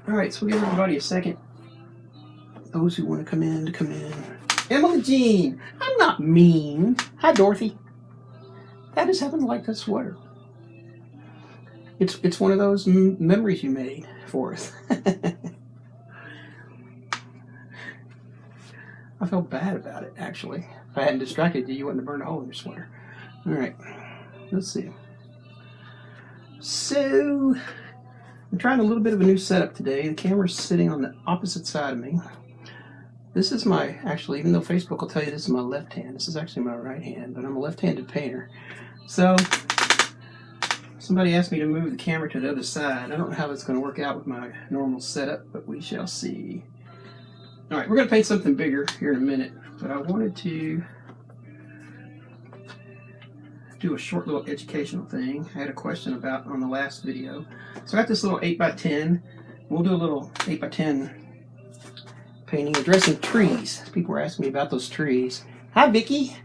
All right, so we'll give everybody a second. Those who want to come in, to come in. Emily Jean, I'm not mean. Hi, Dorothy. I just happen to like that sweater. It's one of those memories you made for us. I felt bad about it, actually. If I hadn't distracted you, you wouldn't have burned a hole in your sweater. All right, let's see. So, I'm trying a little bit of a new setup today. The camera's sitting on the opposite side of me. This is my, actually, even though Facebook will tell you this is my left hand, this is actually my right hand, but I'm a left-handed painter. So, somebody asked me to move the camera to the other side. I don't know how that's going to work out with my normal setup, but we shall see. All right, we're going to paint something bigger here in a minute, but I wanted to do a short little educational thing. I had a question about on the last video. So I got this little 8x10. We'll do a little 8x10 painting addressing trees. People were asking me about those trees. Hi, Vicky.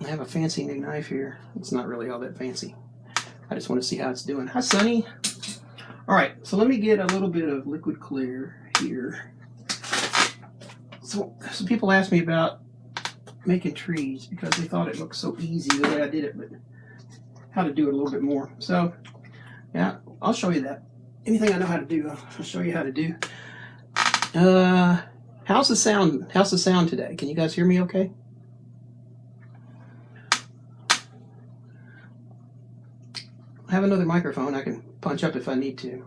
I have a fancy new knife here. It's not really all that fancy. I just want to see how it's doing. Hi, Sunny. All right, so let me get a little bit of liquid clear here. So people asked me about making trees because they thought it looked so easy the way I did it, but how to do it a little bit more. So, yeah, I'll show you that. Anything I know how to do, I'll show you how to do. How's the sound? How's the sound today? Can you guys hear me okay? I have another microphone I can punch up if I need to.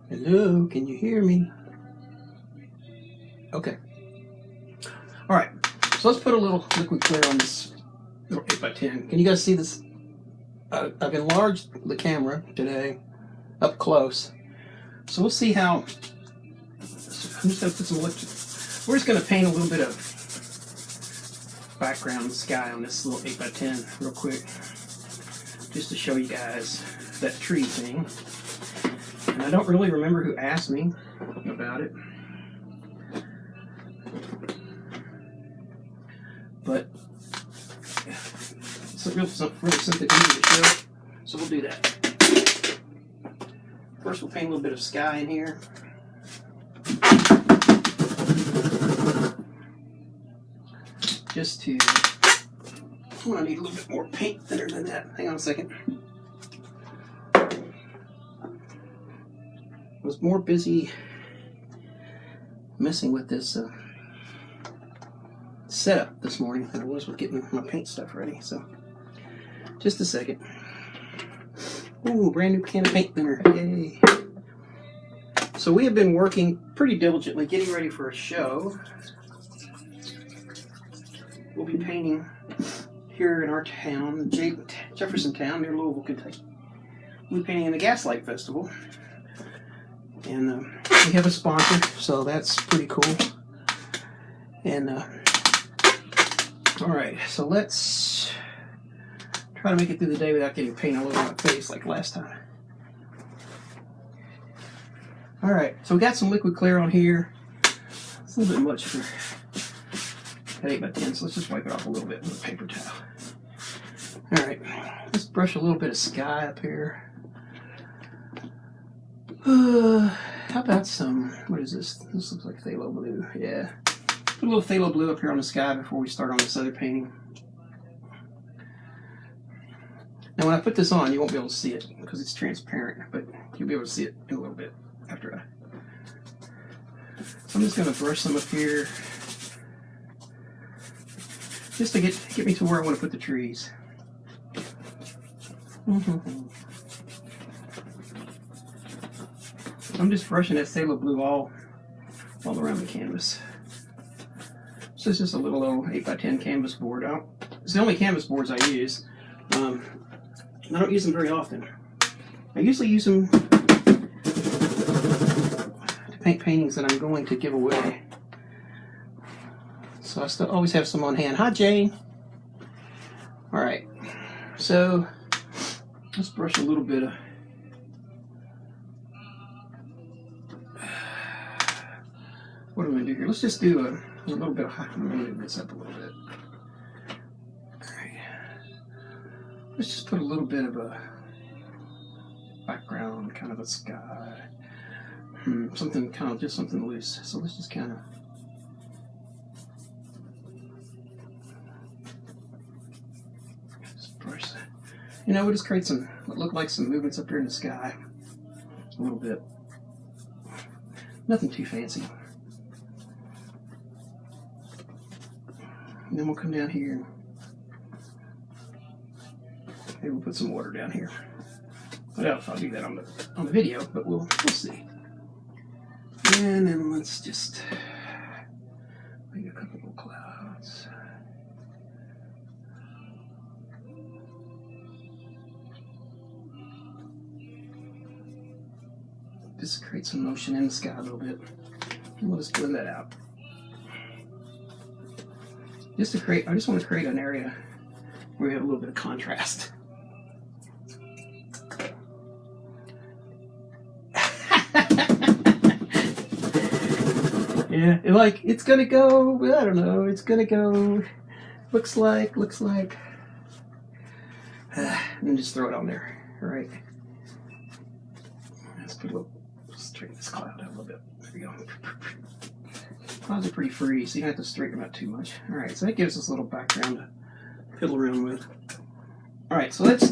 Hello, can you hear me? Okay. All right, so let's put a little liquid clear on this little 8x10. Can you guys see this? I've enlarged the camera today up close. So we'll see how, I'm just going to put some electric, we're just going to paint a little bit of background sky on this little 8x10 real quick, just to show you guys that tree thing. And I don't really remember who asked me about it, but it's really something easy to show, so we'll do that. First, we'll paint a little bit of sky in here. Just to, I'm going to need a little bit more paint thinner than that. Hang on a second. I was more busy messing with this setup this morning than I was with getting my paint stuff ready. So, just a second. Ooh, brand new can of paint thinner. Yay. So we have been working pretty diligently getting ready for a show. We'll be painting here in our town, Jefferson Town, near Louisville, Kentucky. We'll be painting in the Gaslight Festival. And we have a sponsor, so that's pretty cool. And, all right, so let's try to make it through the day without getting paint all over my face like last time. All right, so we got some liquid clear on here. It's a little bit much for that 8x10, so let's just wipe it off a little bit with a paper towel. All right, let's brush a little bit of sky up here. How about some, what is this? This looks like phthalo blue, yeah. Put a little phthalo blue up here on the sky before we start on this other painting. Now when I put this on, you won't be able to see it because it's transparent, but you'll be able to see it in a little bit after So I'm just going to brush some up here just to get me to where I want to put the trees. I'm just brushing that phthalo blue all around the canvas. So it's just a little old 8x10 canvas board. It's the only canvas boards I use. I don't use them very often. I usually use them to paint paintings that I'm going to give away. So I still always have some on hand. Hi, Jane. All right. So let's brush a little bit of what I'm going to do here, let's just do a little bit of, I'm going to move this up a little bit. All right. Let's just put a little bit of a background, kind of a sky. Something kind of, just something loose. So let's just kind of, just brush that. You know, we'll just create some, what look like some movements up here in the sky. A little bit. Nothing too fancy. And then we'll come down here. Maybe we'll put some water down here. I doubt if I'll do that on the video, but we'll see. And then let's just make a couple of clouds. Just create some motion in the sky a little bit. And we'll just blend that out. Just to create, I just want to create an area where we have a little bit of contrast. Yeah, like it's gonna go, I don't know, it's gonna go, looks like, and then just throw it on there, all right? Let's straighten this cloud out a little bit. There we go. Clouds are pretty free, so you don't have to straighten them out too much. All right, so that gives us a little background to fiddle around with. All right, so let's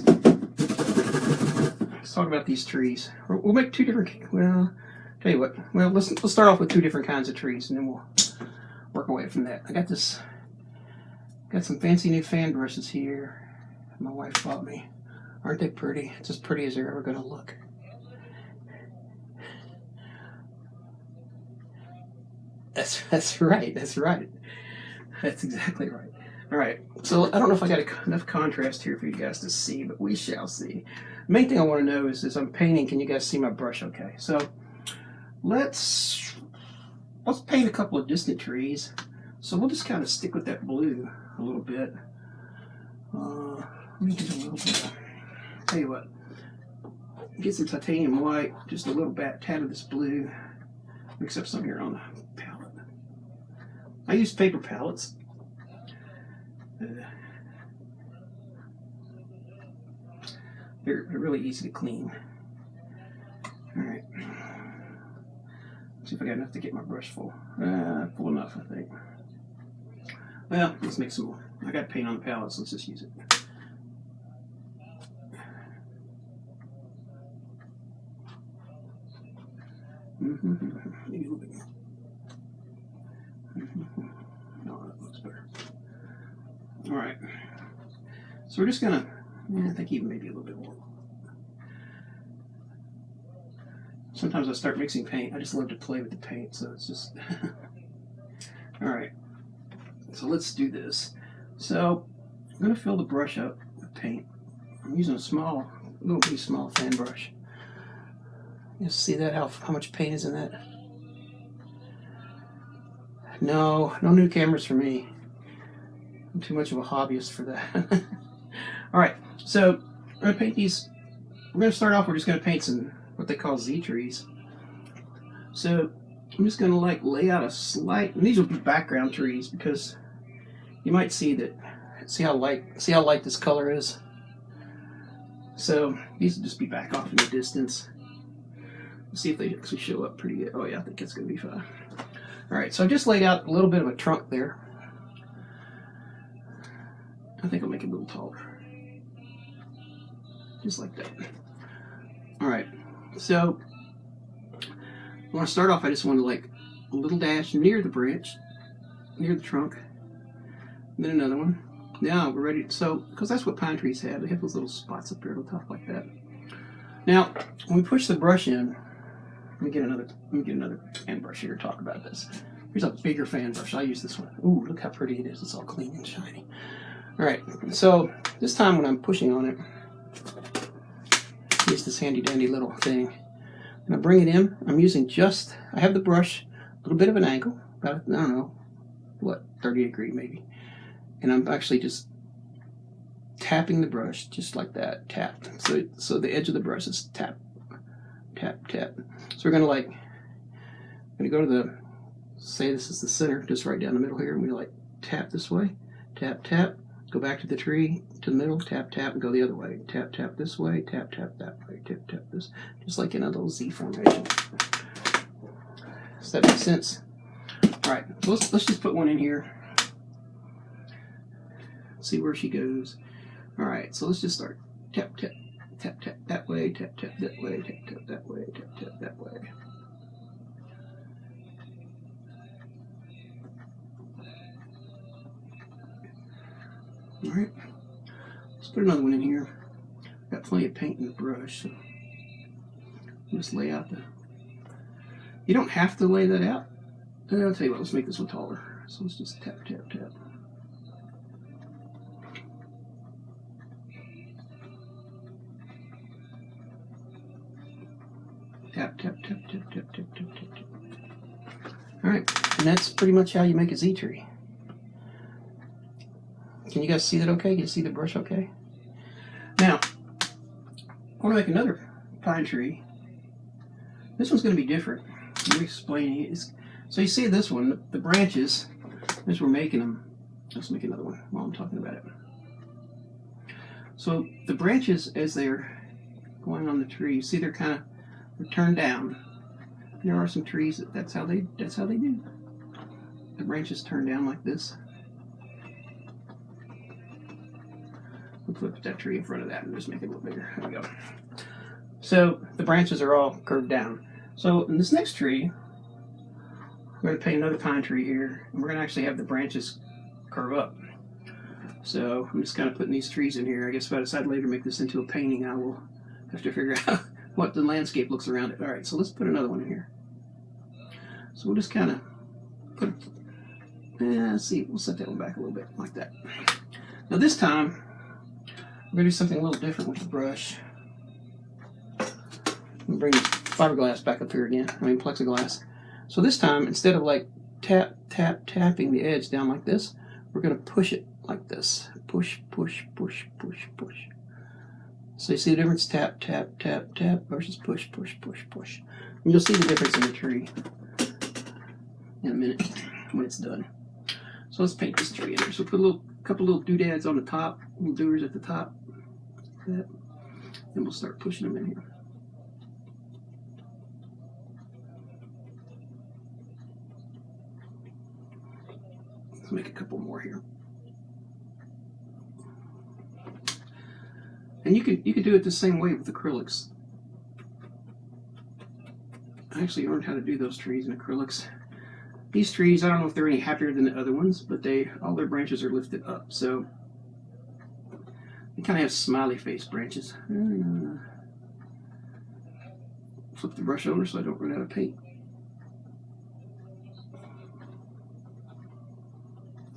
talk about these trees. We'll make two different, well, tell you what, well, let's start off with two different kinds of trees, and then we'll work away from that. I got some fancy new fan brushes here my wife bought me. Aren't they pretty? It's as pretty as they're ever going to look. That's right. That's exactly right. All right, so I don't know if I got enough contrast here for you guys to see, but we shall see. The main thing I want to know is, as I'm painting, can you guys see my brush okay? So let's paint a couple of distant trees. So we'll just kind of stick with that blue a little bit. Let me get a little bit. Tell you what, get some titanium white, just a little tad of this blue. Mix up some here on the palette. I use paper palettes. They're really easy to clean. All right. Let's see if I got enough to get my brush full. Full enough, I think. Well, let's make some more. I got paint on the palette, so let's just use it. Maybe a little bit more. No, that looks better. All right. So we're just gonna, I think even maybe a little bit more. Sometimes I start mixing paint. I just love to play with the paint, so it's just. All right. So let's do this. So I'm gonna fill the brush up with paint. I'm using a little bitty small fan brush. You see that, how much paint is in that? No new cameras for me. I'm too much of a hobbyist for that. All right, so I'm gonna paint these. We're gonna start off, we're just gonna paint some, what they call Z trees. So I'm just gonna lay out a slight, and these will be background trees because you might see that, see how light this color is. So these will just be back off in the distance. See if they actually show up pretty good. Oh yeah, I think it's gonna be fine. All right, so I just laid out a little bit of a trunk there. I think I'll make it a little taller. Just like that. All right, so when I start off, I just want to like a little dash near the branch, near the trunk, and then another one. Now we're ready, so, because that's what pine trees have. They have those little spots up there at the top like that. Now, when we push the brush in, let me get another fan brush here to talk about this. Here's a bigger fan brush. I use this one. Ooh, look how pretty it is. It's all clean and shiny. All right, so this time when I'm pushing on it, use this handy dandy little thing. And I bring it in. I'm using I have the brush, a little bit of an angle, about, I don't know, what, 30 degree maybe. And I'm actually just tapping the brush just like that, tap. So the edge of the brush is tap, tap, tap. So we're gonna go to the say this is the center, just right down the middle here, and we like tap this way, tap, tap, go back to the tree, to the middle, tap, tap, and go the other way. Tap, tap this way, tap, tap that way, tap, tap this. Just like in a little Z formation. Does that make sense? All right, so let's just put one in here. See where she goes. All right, so let's just start. Tap, tap, tap, tap that way, tap, tap that way, tap, tap that way, tap, tap that way. All right, let's put another one in here. Got plenty of paint in the brush, so just lay out the. You don't have to lay that out. I'll tell you what, let's make this one taller. So let's just tap, tap, tap. Tap, tap, tap, tap, tap, tap, tap, tap, tap. All right, and that's pretty much how you make a Z tree. Can you guys see that okay? Can you see the brush okay? Now, I want to make another pine tree. This one's going to be different. Let me explain it. So you see this one, the branches, as we're making them. Let's make another one while I'm talking about it. So the branches, as they're going on the tree, you see they're kind of turned down. There are some trees that's how they do. The branches turn down like this. We'll put that tree in front of that and just make it a little bigger. There we go. So the branches are all curved down. So in this next tree, we're going to paint another pine tree here, and we're going to actually have the branches curve up. So I'm just kind of putting these trees in here. I guess if I decide later to make this into a painting, I will have to figure out what the landscape looks around it. All right, so let's put another one in here. So we'll just kind of put, let's see, we'll set that one back a little bit like that. Now this time, we're going to do something a little different with the brush. I'm bring fiberglass back up here again, plexiglass. So this time, instead of like tap, tap, tapping the edge down like this, we're going to push it like this. Push, push, push, push, push. So you see the difference? Tap, tap, tap, tap versus push, push, push, push. And you'll see the difference in the tree in a minute when it's done. So let's paint this tree in there. So put a couple little doodads on the top, little doers at the top. Like that. And we'll start pushing them in here. Let's make a couple more here. And you could do it the same way with acrylics. I actually learned how to do those trees in acrylics. These trees, I don't know if they're any happier than the other ones, but all their branches are lifted up. So they kind of have smiley face branches. Flip the brush over so I don't run out of paint.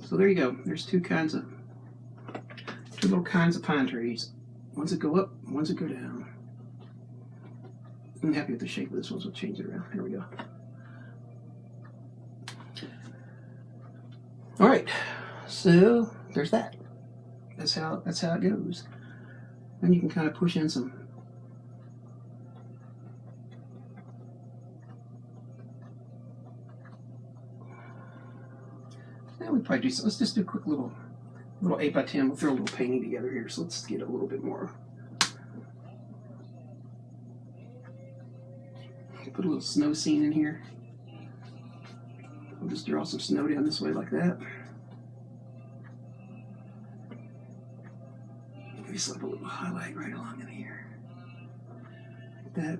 So there you go. There's two little kinds of pine trees. Ones that go up, ones that go down. I'm happy with the shape of this one, so I'll change it around. There we go. All right, so there's that. That's how it goes. And you can kind of push in some. Now we probably do. Let's just do a quick little 8x10. We'll throw a little painting together here. So let's get a little bit more. Put a little snow scene in here. We'll just draw some snow down this way like that. Maybe slap a little highlight right along in here. Like that.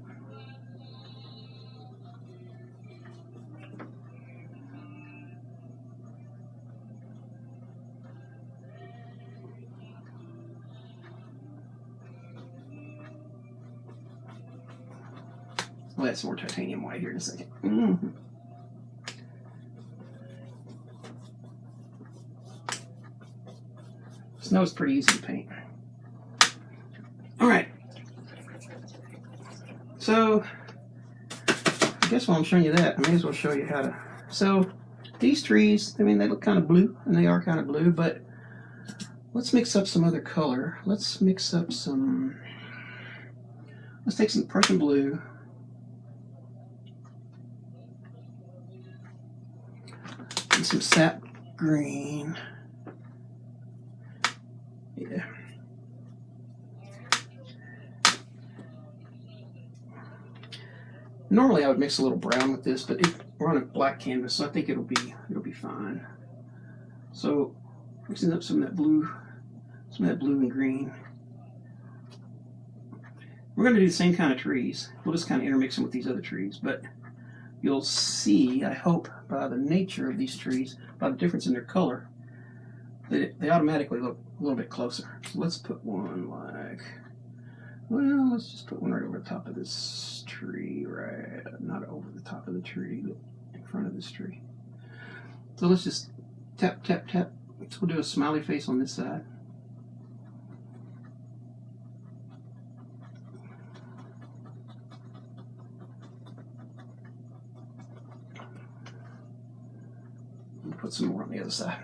We'll add some more titanium white here in a second. Mm-hmm. Snow is pretty easy to paint. All right. So, I guess while I'm showing you that, I may as well show you how to. So, these trees, they look kind of blue, and they are kind of blue, but let's mix up some other color. Let's take some Prussian blue. some sap green. Yeah. Normally I would mix a little brown with this, but we're on a black canvas, so I think it'll be fine. So mixing up some of that blue and green. We're going to do the same kind of trees. We'll just kind of intermix them with these other trees, but you'll see, I hope, by the nature of these trees, by the difference in their color, that they automatically look a little bit closer. So let's put one like, well, let's just put one right over the top of this tree, right? Not over the top of the tree, but in front of this tree. So let's just tap, tap, tap. So we'll do a smiley face on this side. Put some more on the other side.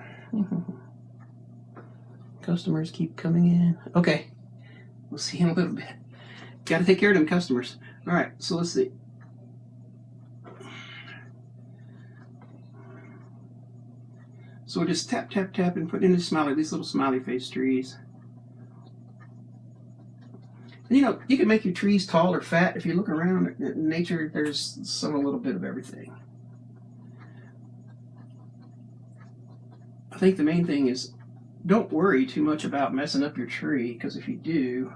Customers keep coming in. Okay, we'll see in a little bit. Got to take care of them customers. All right, so let's see. So we'll just tap, tap, tap, and put in these little smiley face trees. And you know, you can make your trees tall or fat. If you look around in nature, there's a little bit of everything. I think the main thing is don't worry too much about messing up your tree, because if you do,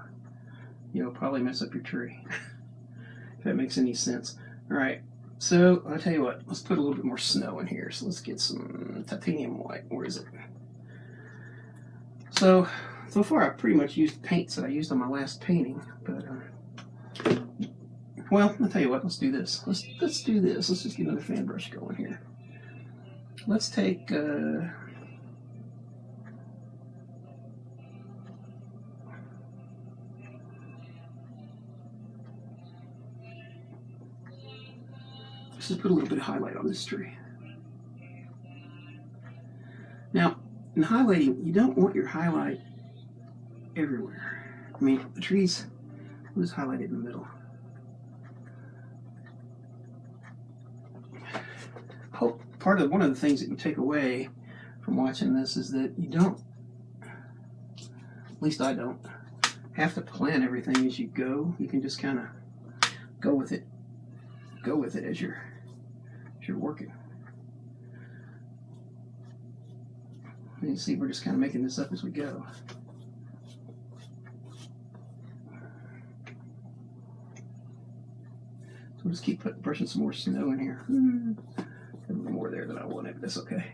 you'll probably mess up your tree. If that makes any sense. All right, so I'll tell you what, let's put a little bit more snow in here. So let's get some titanium white. Where is it? So far I've pretty much used paints that I used on my last painting, but well, I'll tell you what, let's do this. Let's do this. Let's just get another fan brush going here. Let's take let's just put a little bit of highlight on this tree. Now, in highlighting, you don't want your highlight everywhere. I mean, the trees, we'll just highlight it in the middle. Hope one of the things that you take away from watching this is that you don't, at least I don't, have to plan everything as you go. You can just kind of go with it as you're working. And you see, we're just kind of making this up as we go. So we'll just keep brushing some more snow in here. A little more there than I wanted, but that's okay.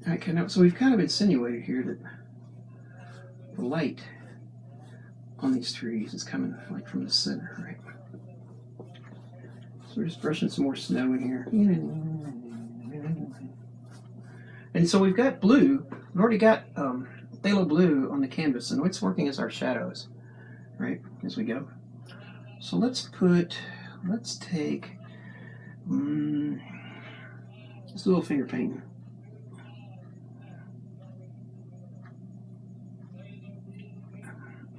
Okay, now, so we've kind of insinuated here that the light on these trees is coming like from the center, right? So we're just brushing some more snow in here. And so we've got blue. We've already got phthalo blue on the canvas, and it's working as our shadows, right, as we go. So let's take just a little finger painting.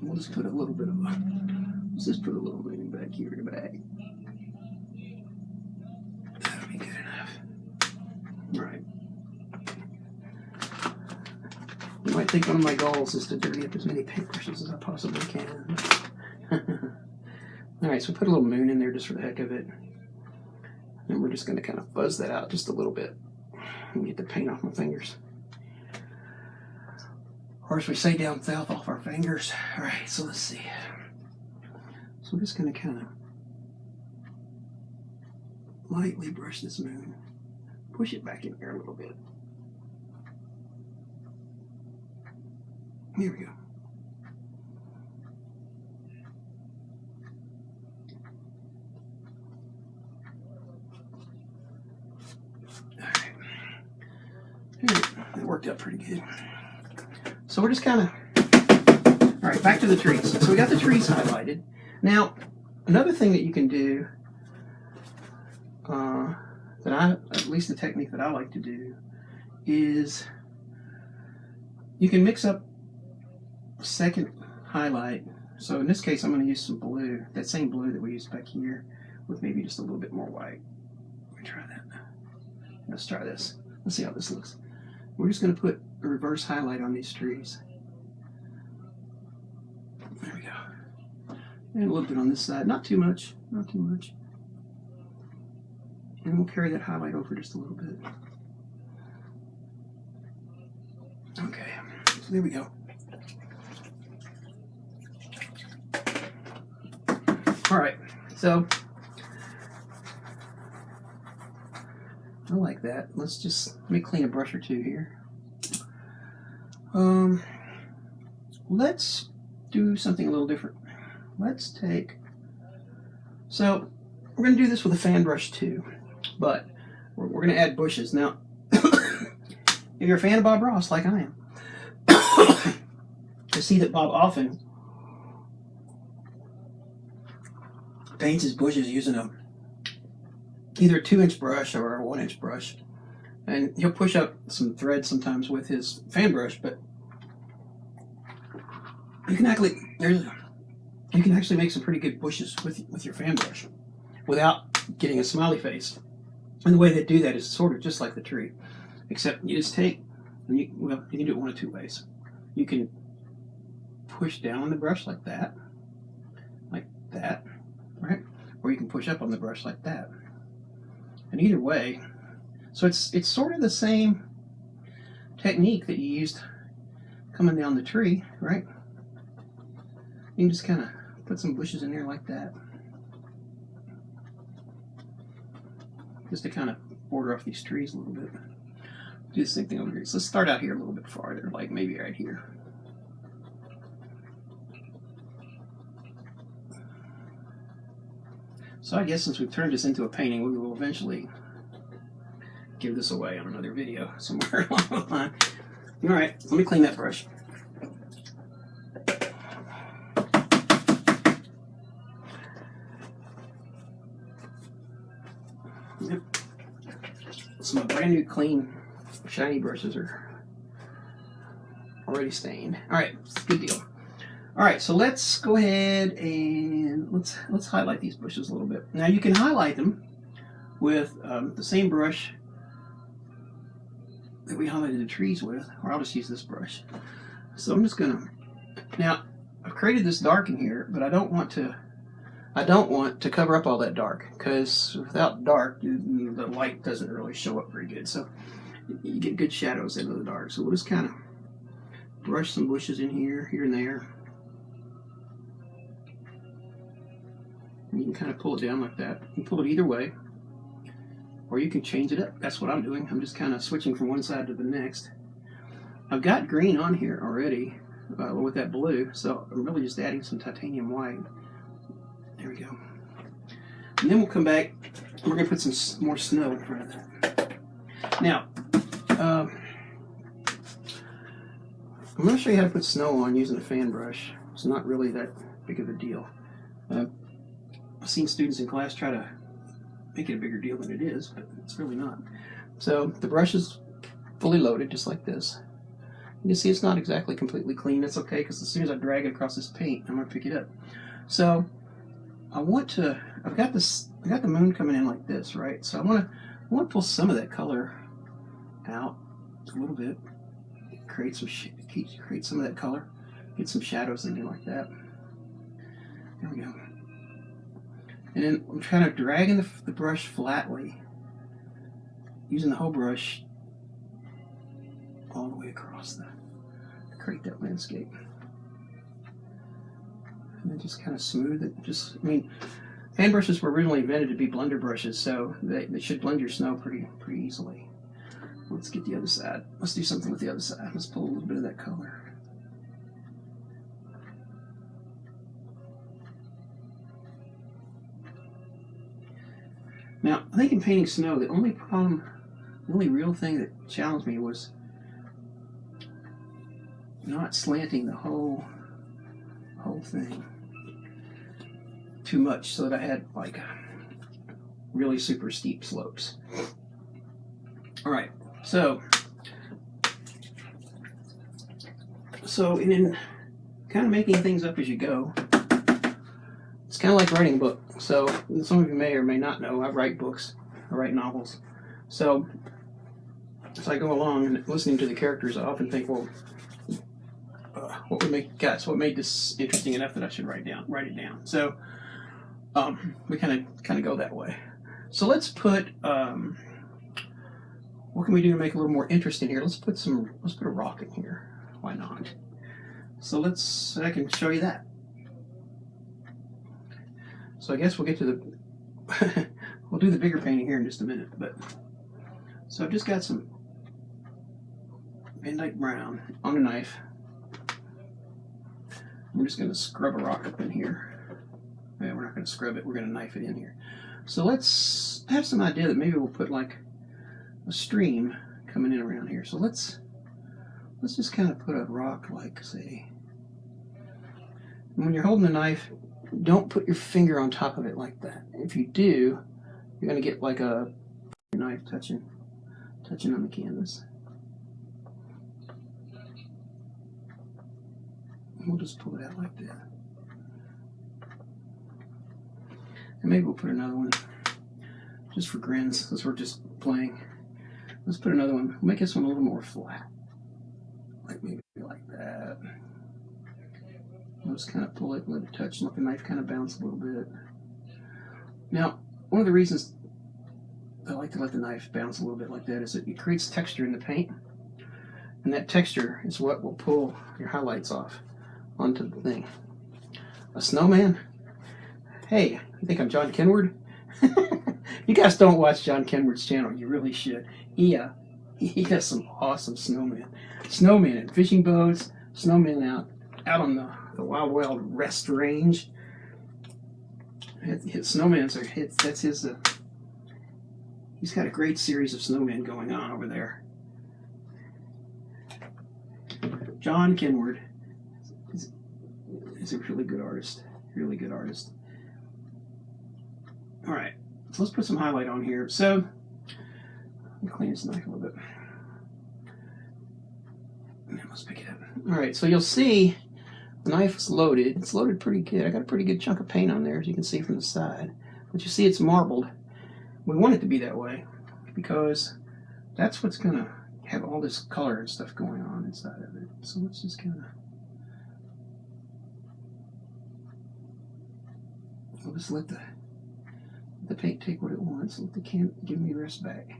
We'll just put a little bit of let's just put a little moon back here in the back. That'll be good enough. All right. You might think one of my goals is to dirty up as many paintbrushes as I possibly can. All right, so put a little moon in there just for the heck of it. And we're just going to kind of fuzz that out just a little bit and get the paint off my fingers. Or as we say down south, off our fingers. All right, so let's see. So we're just going to kind of lightly brush this moon. Push it back in there a little bit. Here we go. All right. That worked out pretty good. So we're just kind of, all right, back to the trees. So we got the trees highlighted. Now, another thing that you can do, at least the technique that I like to do, is you can mix up second highlight. So in this case, I'm going to use some blue, that same blue that we used back here, with maybe just a little bit more white. Let me try that. Let's try this. Let's see how this looks. We're just going to put a reverse highlight on these trees. There we go. And a little bit on this side. Not too much. Not too much. And we'll carry that highlight over just a little bit. Okay. So there we go. All right. So I like that. Let me clean a brush or two here. Let's do something a little different. So we're going to do this with a fan brush too, but we're going to add bushes. Now, if you're a fan of Bob Ross, like I am, you see that Bob often paints his bushes using either a 2-inch brush or a 1-inch brush, and he'll push up some thread sometimes with his fan brush. But you can actually make some pretty good bushes with your fan brush without getting a smiley face. And the way they do that is sort of just like the tree, except you just take, and you can do it one of two ways. You can push down on the brush like that, right? Or you can push up on the brush like that. And either way, so it's sort of the same technique that you used coming down the tree, right? You can just kind of put some bushes in there like that, just to kind of border off these trees a little bit. Do the same thing over here. So let's start out here a little bit farther, like maybe right here. So I guess since we've turned this into a painting, we will eventually give this away on another video somewhere along the line. All right, let me clean that brush. Yep. So my brand new clean shiny brushes are already stained. All right, good deal. All right, so let's go ahead and let's highlight these bushes a little bit. Now you can highlight them with the same brush that we highlighted the trees with, or I'll just use this brush. So I'm just gonna, now I've created this dark in here, but I don't want to cover up all that dark, because without dark, the light doesn't really show up very good. So you get good shadows into the dark. So we'll just kind of brush some bushes in here and there. And you can kind of pull it down like that. You can pull it either way, or you can change it up. That's what I'm doing. I'm just kind of switching from one side to the next. I've got green on here already with that blue, so I'm really just adding some titanium white. There we go. And then we'll come back and we're going to put some more snow in front of that. Now, I'm going to show you how to put snow on using a fan brush. It's not really that big of a deal. I've seen students in class try to make it a bigger deal than it is, but it's really not. So the brush is fully loaded, just like this. You can see it's not exactly completely clean. That's okay, because as soon as I drag it across this paint, I'm going to pick it up. So I've got the moon coming in like this, right? So I want to pull some of that color out a little bit, create some of that color, get some shadows in there like that. There we go. And then I'm trying to drag in the brush flatly, using the whole brush all the way across to create that landscape. And then just kind of smooth it. Fan brushes were originally invented to be blender brushes, so they should blend your snow pretty easily. Let's get the other side. Let's do something with the other side. Let's pull a little bit of that color. Now, I think in painting snow, the only real thing that challenged me was not slanting the whole thing too much, so that I had like really super steep slopes. All right, so and then kind of making things up as you go. It's kind of like writing a book. So some of you may or may not know, I write books. I write novels. So as I go along and listening to the characters, I often think, well, what made this interesting enough that I should write it down. So we kind of go that way. So let's put what can we do to make it a little more interesting here? Let's put a rock in here. Why not? So I can show you that. So I guess we'll get to the we'll do the bigger painting here in just a minute. But so I've just got some Van Dyke brown on a knife. I'm just going to scrub a rock up in here. Yeah, we're not going to scrub it. We're going to knife it in here. So let's have some idea that maybe we'll put like a stream coming in around here. So let's just kind of put a rock, like, say, when you're holding the knife, don't put your finger on top of it like that. If you do, you're going to get like a knife touching on the canvas. We'll just pull it out like that. And maybe we'll put another one just for grins, since we're just playing. Let's put another one. We'll make this one a little more flat. Like maybe like that. We'll just kind of pull it, let it touch, let the knife kind of bounce a little bit. Now, one of the reasons I like to let the knife bounce a little bit like that is that it creates texture in the paint. And that texture is what will pull your highlights off onto the thing. A snowman? Hey, you think I'm John Kenward? You guys don't watch John Kenward's channel. You really should. He has some awesome snowmen. Snowmen in fishing boats, snowmen out on the Wild Wild West Range. His snowmen that's his. He's got a great series of snowmen going on over there. John Kenward is a really good artist. Really good artist. All right, so let's put some highlight on here. So let me clean this knife a little bit. And then let's pick it up. All right, so you'll see the knife is loaded. It's loaded pretty good. I got a pretty good chunk of paint on there, as you can see from the side. But you see it's marbled. We want it to be that way because that's what's going to have all this color and stuff going on inside of it. So let's just kind of... I'll just let the paint take what it wants. Let the can give me the rest back.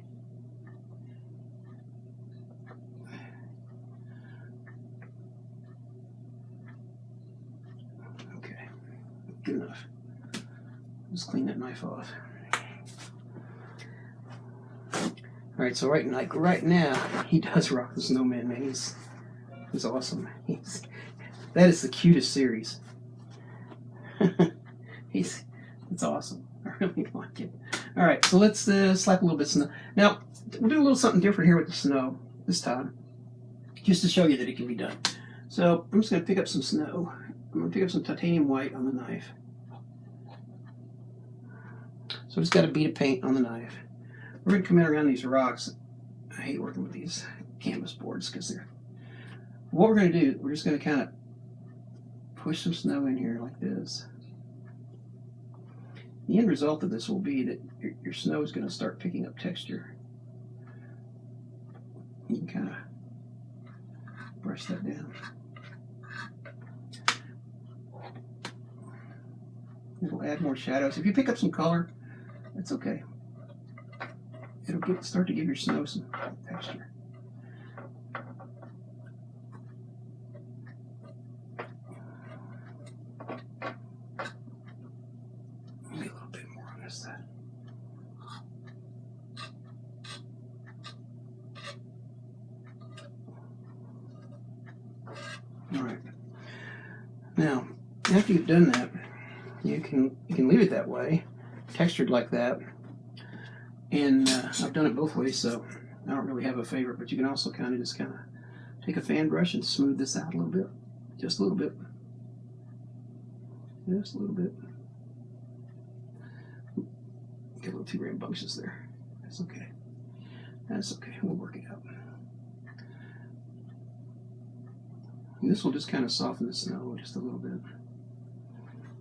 Okay, good enough. Just clean that knife off. All right, so right now he does rock the snowman, man. He's awesome. That is the cutest series. It's awesome. I really like it. All right, so let's slap a little bit of snow. Now, we'll do a little something different here with the snow this time, just to show you that it can be done. So I'm just going to pick up some snow. I'm going to pick up some titanium white on the knife. So I just got a bead of paint on the knife. We're going to come in around these rocks. I hate working with these canvas boards because they're... What we're going to do, we're just going to kind of push some snow in here like this. The end result of this will be that your snow is going to start picking up texture. You can kind of brush that down. It'll add more shadows. If you pick up some color, that's okay. It'll start to give your snow some texture. Maybe a little bit more on this side. All right. Now, after you've done that, you can leave it that way, textured like that. And I've done it both ways, so I don't really have a favorite, but you can also kind of take a fan brush and smooth this out a little bit. Just a little bit. Just a little bit. Get a little too rambunctious there. That's okay. That's okay. We'll work it out. This will just kind of soften the snow just a little bit.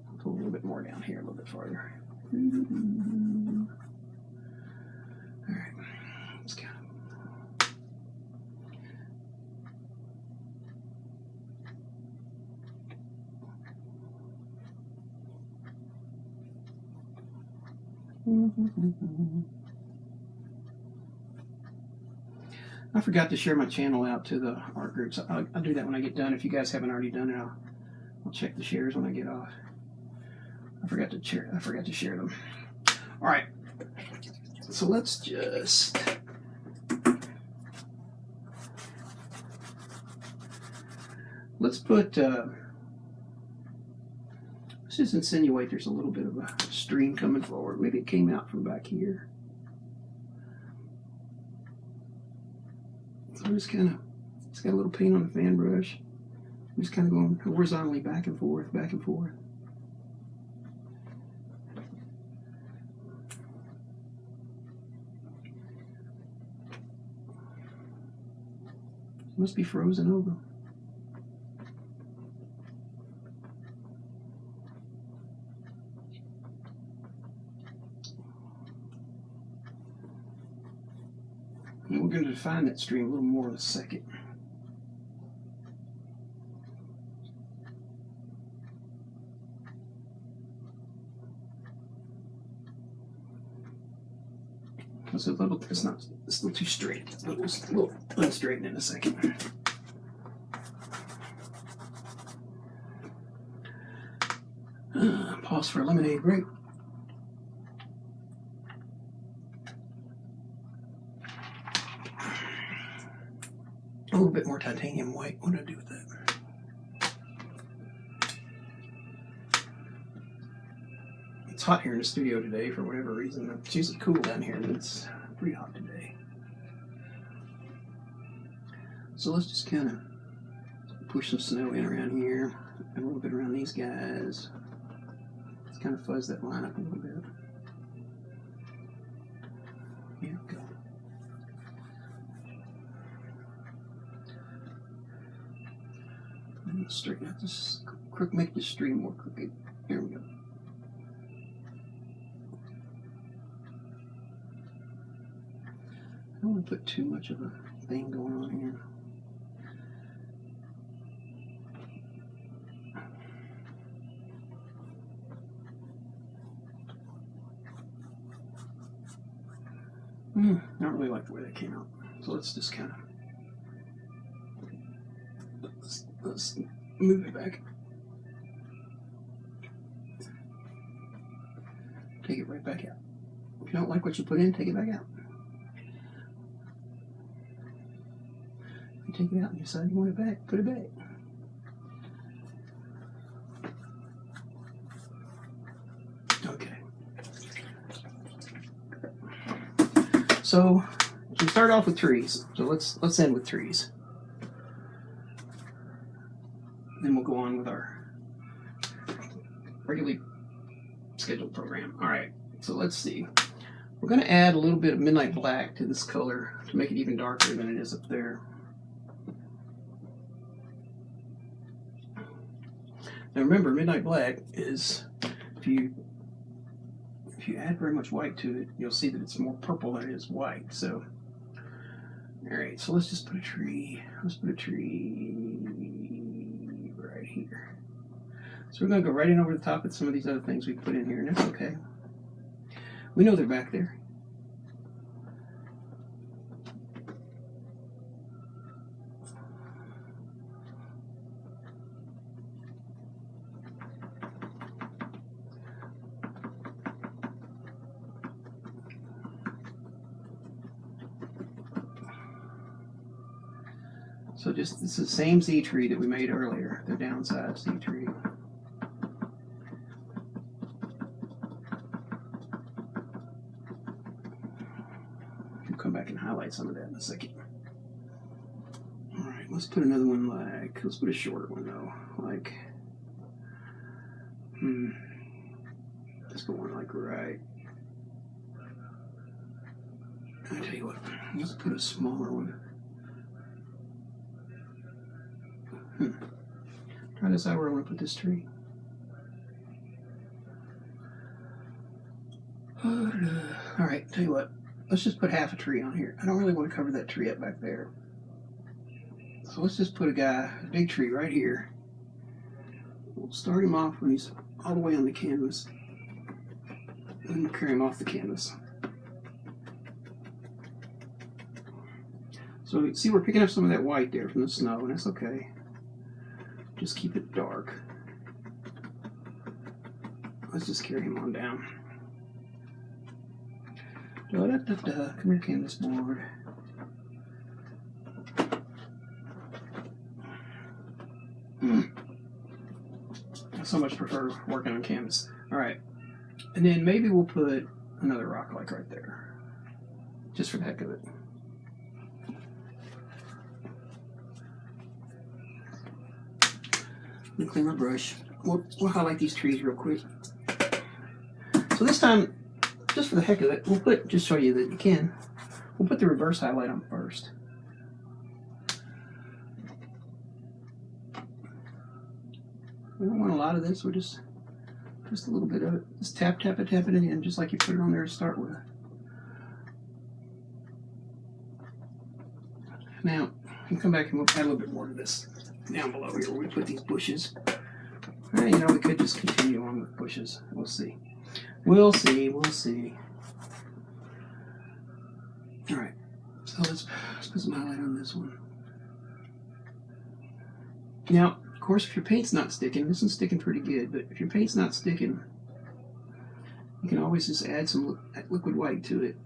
I'll pull a little bit more down here, a little bit farther. All right, let's kind of. I forgot to share my channel out to the art groups. I'll do that when I get done. If you guys haven't already done it, I'll check the shares when I get off. I forgot to share them. All right. So let's put. Let's just insinuate there's a little bit of a stream coming forward. Maybe it came out from back here. So I'm just kind of, it's got a little paint on the fan brush. I'm just kind of going horizontally back and forth, back and forth. It must be frozen over. And we're going to define that stream a little more in a second. It's a little too straight. We'll unstraighten it in a second. Pause for a lemonade break. A little bit more titanium white. What do I do with that? It's hot here in the studio today for whatever reason. It's usually cool down here, but it's pretty hot today. So let's just kind of push some snow in around here, and a little bit around these guys. Let's kind of fuzz that line up a little bit. Here we go. And straighten out this crook, make the stream more crooked. There we go. I don't want to put too much of a thing going on here. I don't really like the way that came out. So let's just kind of let's move it back. Take it right back out. If you don't like what you put in, take it back out. You take it out and decide you want it back, put it back. Okay. So we start off with trees. So let's end with trees. Then we'll go on with our regularly scheduled program. All right. So let's see. We're going to add a little bit of midnight black to this color to make it even darker than it is up there. Now remember, midnight black is, if you add very much white to it, you'll see that it's more purple than it is white. So, all right, so let's just put a tree. Let's put a tree right here. So we're going to go right in over the top of some of these other things we put in here, and that's okay. We know they're back there. So just, this is the same Z tree that we made earlier, the downside Z tree. We'll come back and highlight some of that in a second. All right, let's put another one like, let's put a shorter one though, like, let's put one like right. I tell you what, let's put a smaller one. Trying to decide where I want to put this tree. Alright, tell you what. Let's just put half a tree on here. I don't really want to cover that tree up back there. So let's just put a big tree right here. We'll start him off when he's all the way on the canvas. And then we'll carry him off the canvas. So you see we're picking up some of that white there from the snow, and that's okay. Just keep it dark. Let's just carry him on down. Come here, canvas board. I so much prefer working on canvas. Alright. And then maybe we'll put another rock like right there. Just for the heck of it. Let me clean my brush. We'll highlight these trees real quick. So this time, just for the heck of it, we'll put, just show you that you can, we'll put the reverse highlight on first. We don't want a lot of this, we're just a little bit of it. Just tap it in, just like you put it on there to start with. Now, you can come back and we'll add a little bit more to this down below here where we put these bushes. Alright, you know, we could just continue on with bushes. We'll see. We'll see. Alright, so let's put some highlight on this one. Now, of course, if your paint's not sticking, this one's sticking pretty good, but if your paint's not sticking, you can always just add some liquid white to it.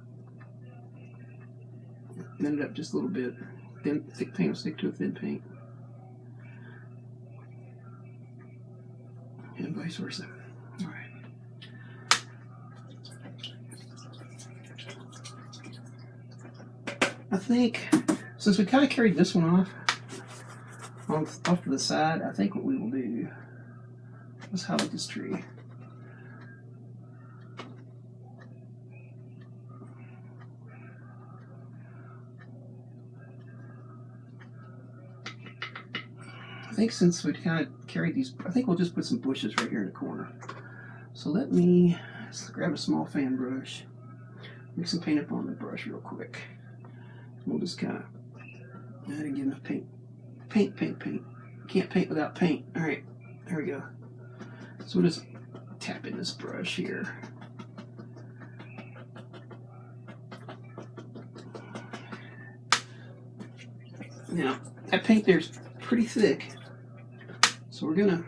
Bend it up just a little bit. Then thick paint will stick to a thin paint. And vice versa. Alright. I think, since we kind of carried this one off to the side, I think what we will do, let's highlight this tree. I think since we kind of carried these, I think we'll just put some bushes right here in the corner. So let's grab a small fan brush, mix some paint up on the brush real quick. We'll just kind of, I didn't get enough paint. Paint. Can't paint without paint. Alright, there we go. So we'll just tap in this brush here. Now, that paint there's pretty thick. So I'm gonna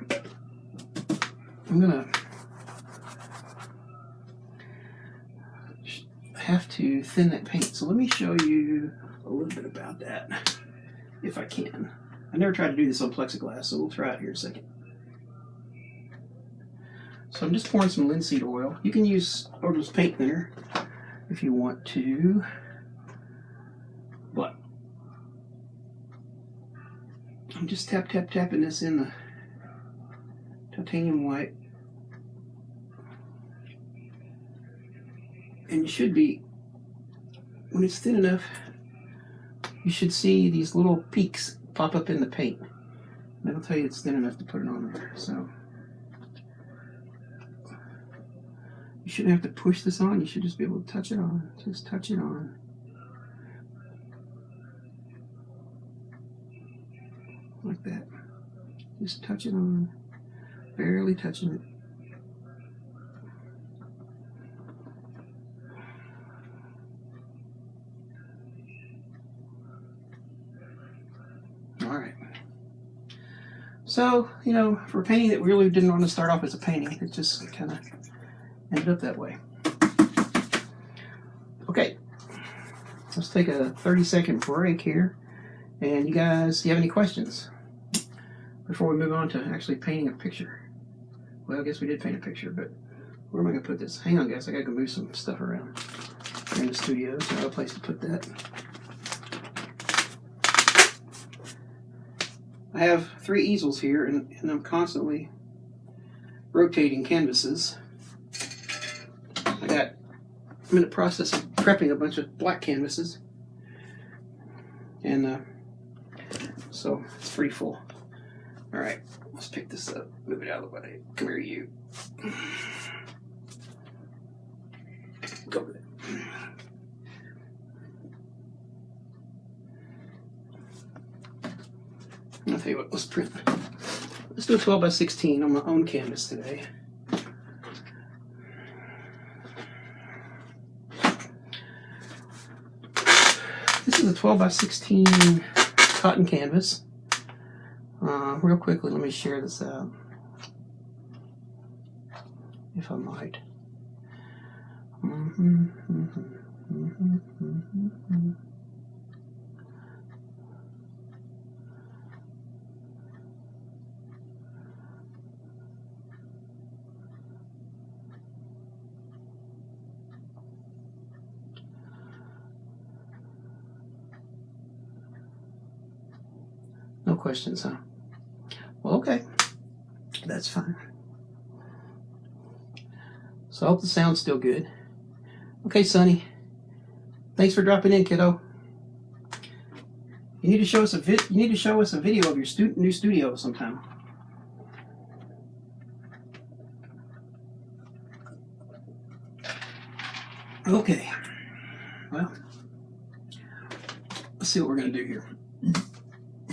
have to thin that paint. So let me show you a little bit about that, if I can. I never tried to do this on plexiglass, so we'll try it here in a second. So I'm just pouring some linseed oil. You can use Orville's paint thinner if you want to, but I'm just tapping this in the titanium white. And you should be, when it's thin enough, you should see these little peaks pop up in the paint. And that'll tell you it's thin enough to put it on there. So you shouldn't have to push this on, you should just be able to touch it on. Just touch it on. Like that. Just touch it on. Barely touching it. Alright. So, you know, for a painting that we really didn't want to start off as a painting, it just kind of ended up that way. Okay. Let's take a 30-second break here. And you guys, do you have any questions before we move on to actually painting a picture? Well, I guess we did paint a picture, but where am I going to put this? Hang on, guys. I got to go move some stuff around here in the studio. So I have a place to put that. I have 3 easels here, and I'm constantly rotating canvases. I'm in the process of prepping a bunch of black canvases, and so it's pretty full. All right, let's pick this up. Move it out of the way. Come here, you. Go over there. I'll tell you what, let's print. Let's do a 12 by 16 on my own canvas today. This is a 12 by 16 cotton canvas. Real quickly, let me share this out, if I might. No questions, huh? Well, okay. That's fine. So I hope the sound's still good. Okay, Sonny. Thanks for dropping in, kiddo. You need to show us a video of your new studio sometime. Okay. Well, let's see what we're going to do here.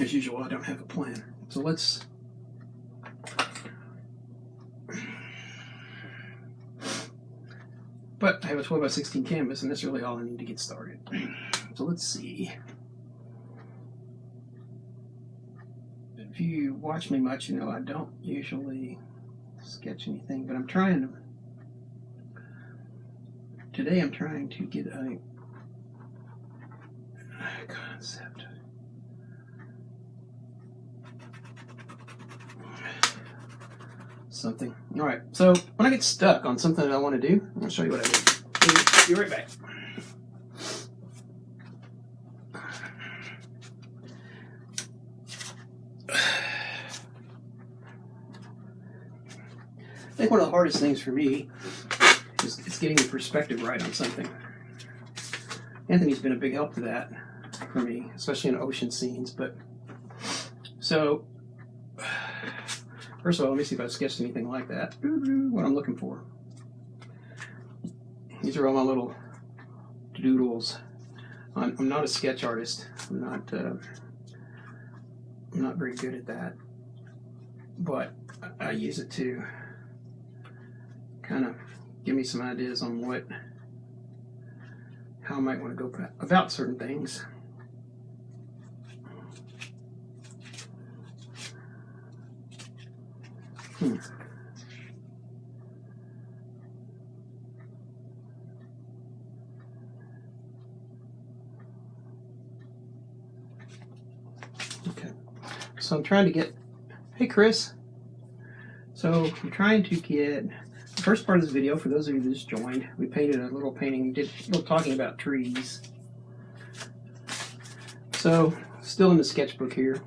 As usual, I don't have a plan. So let's... But I have a 12 by 16 canvas, and that's really all I need to get started. So let's see. If you watch me much, you know I don't usually sketch anything, but I'm trying to... Today I'm trying to get a concept. Something. All right, so when I get stuck on something that I want to do, I'll show you what I do. Be right back. I think one of the hardest things for me is getting the perspective right on something. Anthony's been a big help for that for me, especially in ocean scenes. But so first of all, let me see if I've sketched anything like that. What I'm looking for. These are all my little doodles. I'm not a sketch artist. I'm not very good at that. But I use it to kind of give me some ideas on how I might want to go about certain things. Okay, so I'm trying to get, hey Chris, so I'm trying to get the first part of this video. For those of you that just joined, we painted a little painting, did a little talking about trees. So still in the sketchbook here,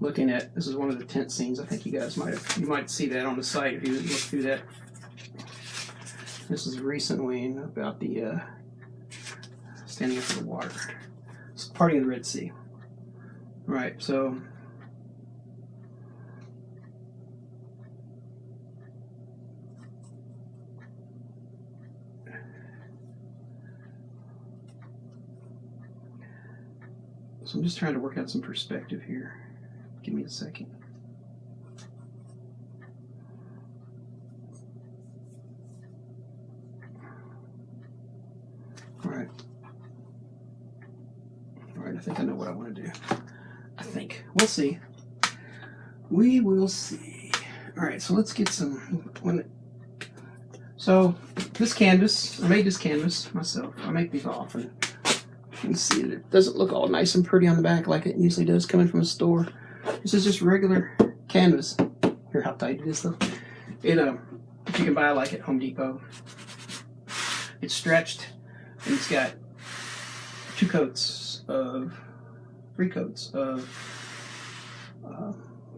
looking at, this is one of the tent scenes. I think you guys might see that on the site if you look through that. This is a recent one about the standing up in the water. It's parting of the Red Sea. Right, so I'm just trying to work out some perspective here. Give me a second. All right, I think I know what I want to do. I think. We'll see. We will see. All right, so let's get some... So this canvas, I made this canvas myself. I make these often. You can see that it doesn't look all nice and pretty on the back like it usually does coming from a store. This is just regular canvas. Hear how tight it is though. It you can buy like at Home Depot. It's stretched and it's got 3 coats of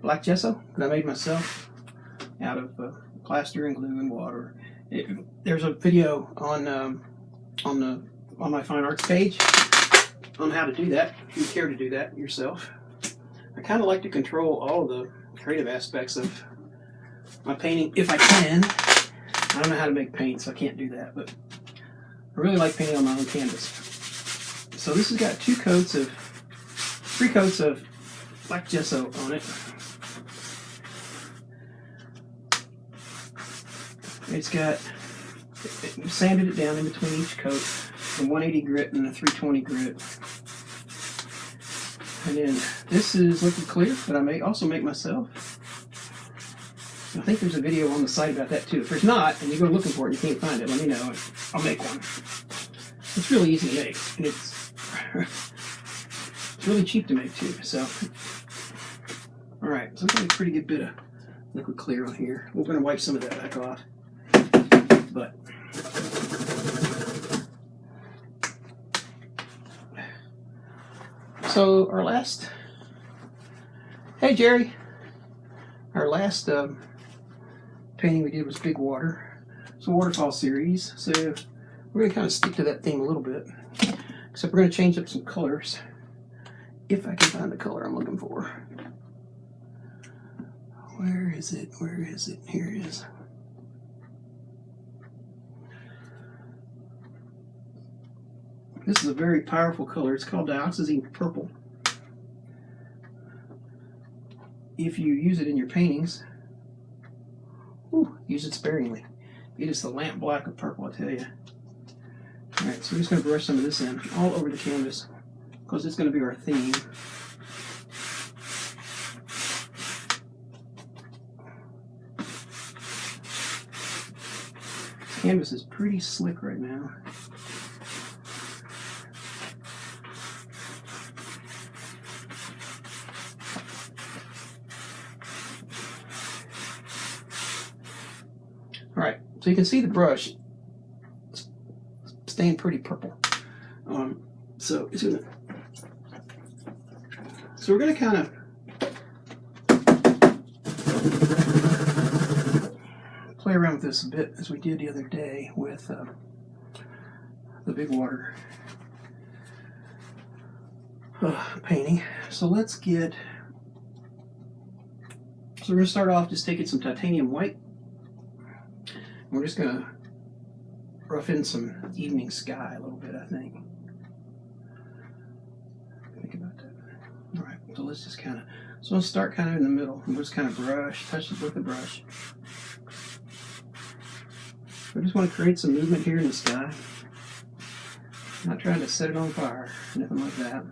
black gesso that I made myself out of plaster and glue and water. There's a video on my fine arts page on how to do that if you care to do that yourself. I kind of like to control all the creative aspects of my painting if I can. I don't know how to make paint, so I can't do that, but I really like painting on my own canvas. So this has got 3 coats of black gesso on it. It's got, sanded it down in between each coat, a 180 grit and a 320 grit. And then this is liquid clear that I also make myself. I think there's a video on the site about that too. If there's not, and you go looking for it and you can't find it, let me know and I'll make one. It's really easy to make, and it's really cheap to make too. So, all right, so I've got a pretty good bit of liquid clear on here. We're going to wipe some of that back off, but so our last, hey Jerry, our last painting we did was Big Water. It's a waterfall series, so we're going to kind of stick to that theme a little bit, except we're going to change up some colors, if I can find the color I'm looking for. Where is it? Where is it? Here it is. This is a very powerful color. It's called dioxazine purple. If you use it in your paintings, use it sparingly. It is the lamp black of purple, I tell you. Alright, so we're just going to brush some of this in all over the canvas because it's going to be our theme. This canvas is pretty slick right now. Alright, so you can see the brush staying pretty purple. So we're going to kind of play around with this a bit as we did the other day with the Big Water painting. So we're going to start off just taking some titanium white. We're just going to rough in some evening sky a little bit, I think. Think about that. All right, so let's just kind of, so we'll start kind of in the middle. And we'll just kind of touch it with the brush. We just want to create some movement here in the sky. Not trying to set it on fire, nothing like that.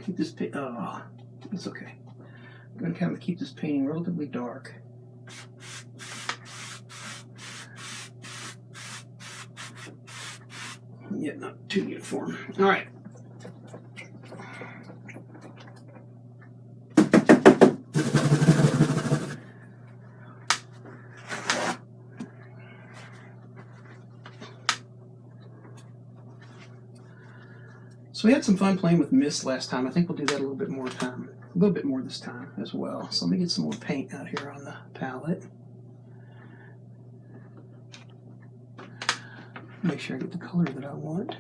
Keep this, oh, it's okay. I'm going to kind of keep this painting relatively dark. Yet not too uniform. All right. So we had some fun playing with mist last time. I think we'll do that a little bit more this time as well. So let me get some more paint out here on the palette. Make sure I get the color that I want.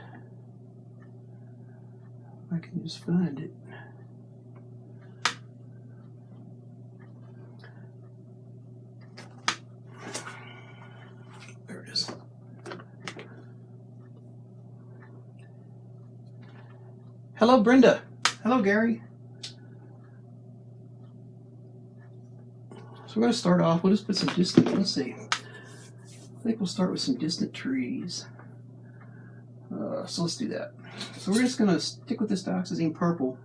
I can just find it. There it is. Hello, Brenda. Hello, Gary. So we're going to start off, we'll just put some distant, let's see. I think we'll start with some distant trees. So let's do that. So we're just going to stick with this dioxazine purple,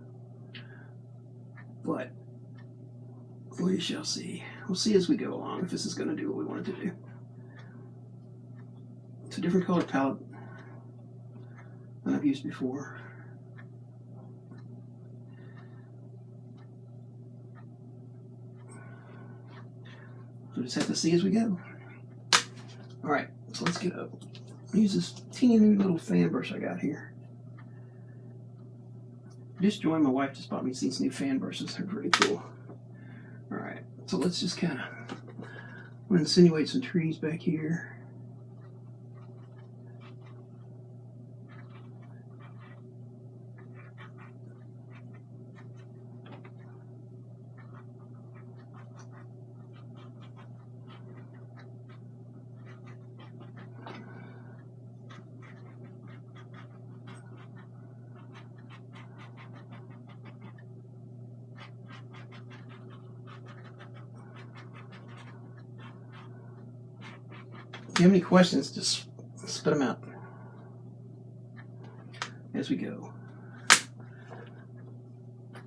but we shall see. We'll see as we go along if this is going to do what we want it to do. It's a different color palette than I've used before. We'll just have to see as we go. All right, so let's get up. Use this teeny new little fan brush I got here. Just joined, my wife just bought me these new fan brushes. They're pretty cool. All right, so let's just kind of I'm going to insinuate some trees back here. If you have any questions, just spit them out as we go.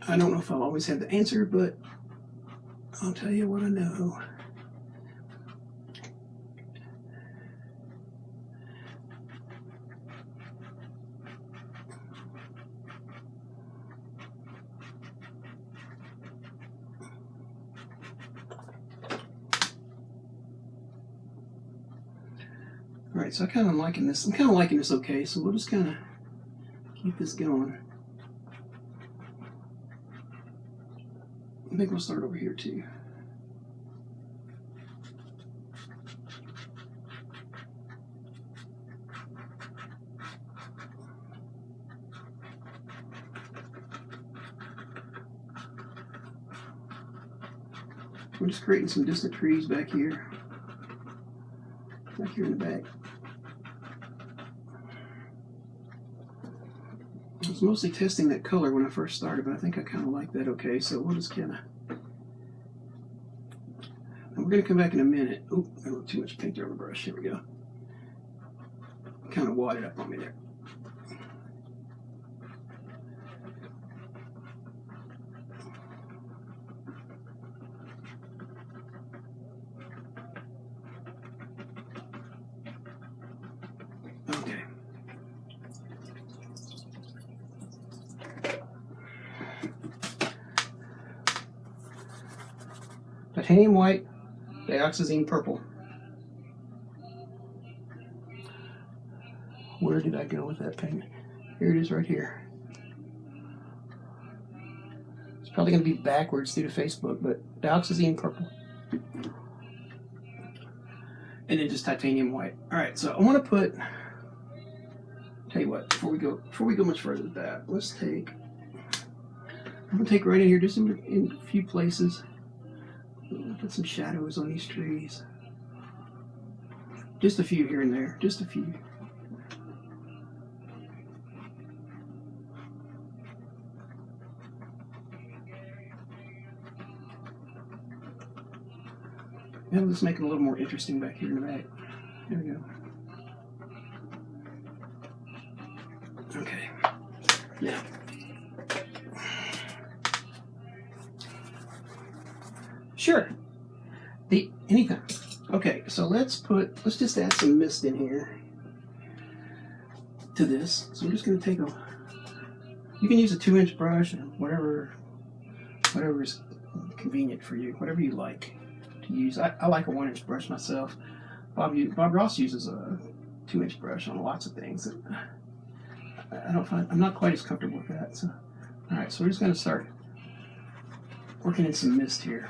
I don't know if I'll always have the answer, but I'll tell you what I know. All right, so I kind of liking this. I'm kind of liking this okay, so we'll just kind of keep this going. I think we'll start over here too. We're just creating some distant trees back here in the back. I was mostly testing that color when I first started, but I think I kind of like that okay, so we'll just kind of... And we're going to come back in a minute. Oh, a little too much paint on the brush. Here we go. Kind of wadded up on me there. Okay. Titanium white, dioxazine purple. Where did I go with that paint? Here it is right here. It's probably going to be backwards due to Facebook, but dioxazine purple. And then just titanium white. All right, so I want to put... Tell you what, before we go much further with that, let's take... I'm going to take right in here, just in a few places. Put some shadows on these trees. Just a few here and there, just a few. And let's make it a little more interesting back here in the back. There we go. Okay. Now. Sure. Anytime. Okay, so let's just add some mist in here to this. So I'm just going to take you can use a 2-inch brush or whatever is convenient for you, whatever you like to use. I like a 1-inch brush myself. Bob Ross uses a 2-inch brush on lots of things. I'm not quite as comfortable with that. So, all right, so we're just going to start working in some mist here.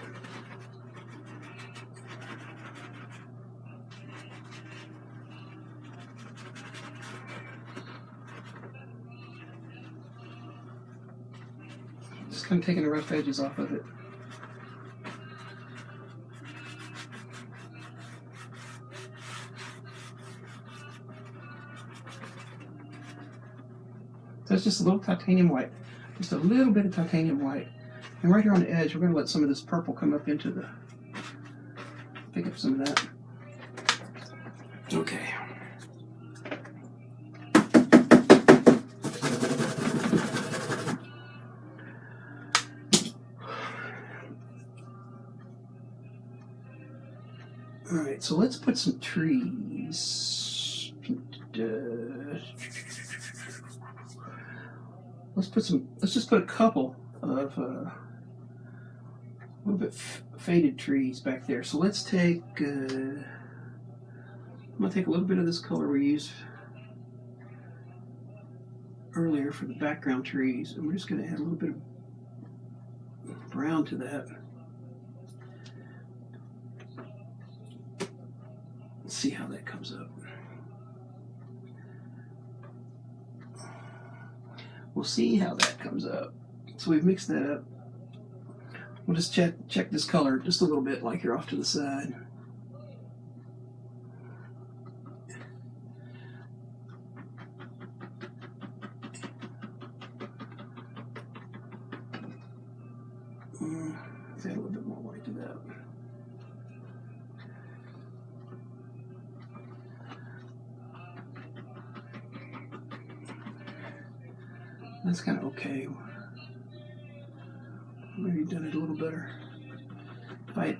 Just kind of taking the rough edges off of it. So it's just a little titanium white, just a little bit of titanium white. And right here on the edge, we're going to let some of this purple come up into pick up some of that. Okay. All right, so let's put some trees. Let's just put a couple of a little bit faded trees back there. So let's take, I'm going to take a little bit of this color we used earlier for the background trees, and we're just going to add a little bit of brown to that. Let's see how that comes up. We'll see how that comes up. So we've mixed that up. We'll just check this color just a little bit, like you're off to the side. Let's add a little bit more white to that. That's kind of okay. Maybe done it a little better. I'm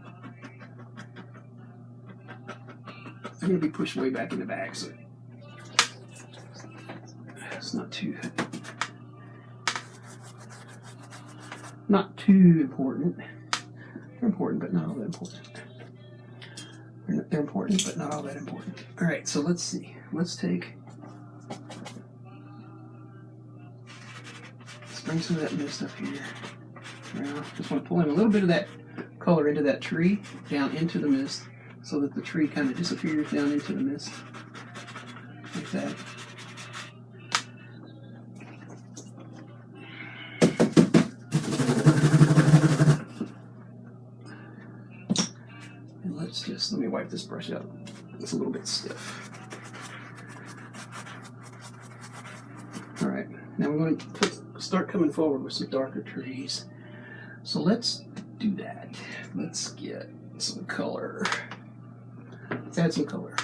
going to be pushed way back in the back, so it's not too important. They're important, but not all that important. They're important, but not all that important. All right, so let's see. Let's bring some of that mist up here. Now, just want to pull in a little bit of that color into that tree, down into the mist, so that the tree kind of disappears down into the mist, like that. And let me wipe this brush out. It's a little bit stiff. All right, now we're going to start coming forward with some darker trees. So let's do that. Let's get some color. Let's add some color.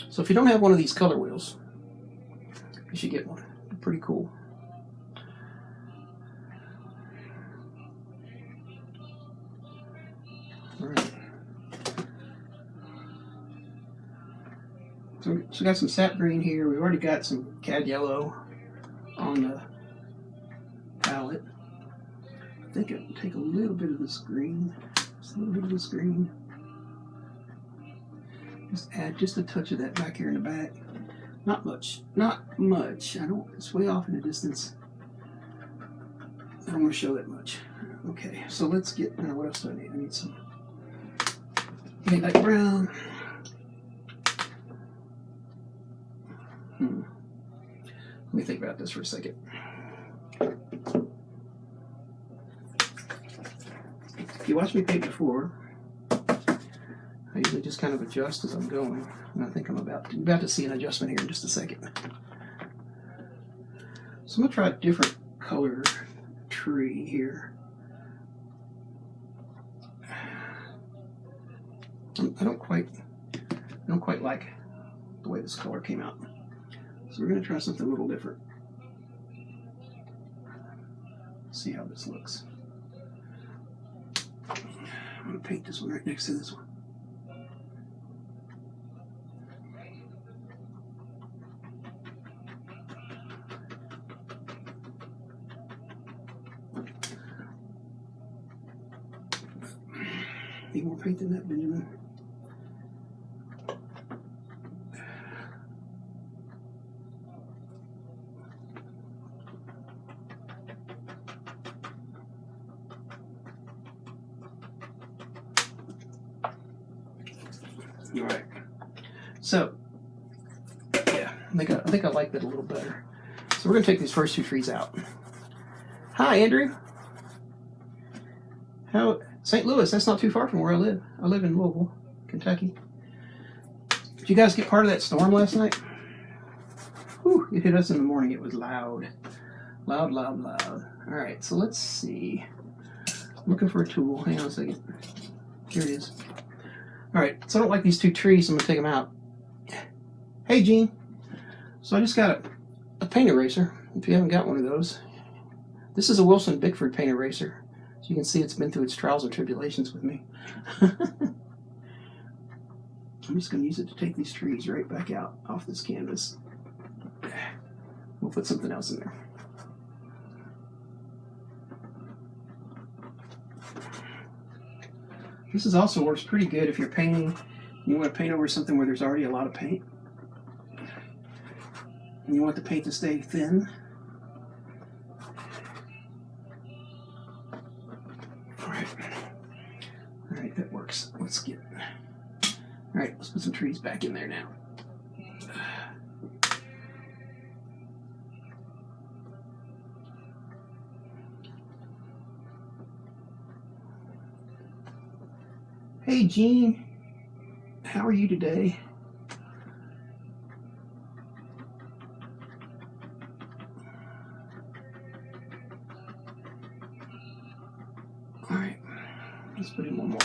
So if you don't have one of these color wheels, you should get one. They're pretty cool. All right. So we got some sap green here. We've already got some cad yellow on the palette. I think I'll take a little bit of this green. Just a little bit of this green. Just add just a touch of that back here in the back. Not much. Not much. It's way off in the distance. I don't want to show that much. Okay, so let's get, what else do I need? I need some midnight brown. Let me think about this for a second. If you watched me paint before, I usually just kind of adjust as I'm going. And I think I'm about to see an adjustment here in just a second. So I'm going to try a different color tree here. I don't quite like the way this color came out. So we're going to try something a little different. See how this looks. I'm going to paint this one right next to this one. Need more paint than that, Benjamin. All right. So, yeah, I think I like that a little better. So we're going to take these first two trees out. Hi, Andrew. St. Louis, that's not too far from where I live. I live in Louisville, Kentucky. Did you guys get part of that storm last night? Whew, it hit us in the morning. It was loud. Loud, loud, loud. All right, so let's see. I'm looking for a tool. Hang on a second. Here it is. All right, so I don't like these two trees, so I'm going to take them out. Hey, Gene. So I just got a paint eraser, if you haven't got one of those. This is a Wilson Bickford paint eraser. So you can see it's been through its trials and tribulations with me. I'm just going to use it to take these trees right back out off this canvas. We'll put something else in there. This is also works pretty good if you're painting. You want to paint over something where there's already a lot of paint. And you want the paint to stay thin. right, that works. Let's get it. All right, let's put some trees back in there now. Hey, Jean, how are you today? All right, let's put in one more.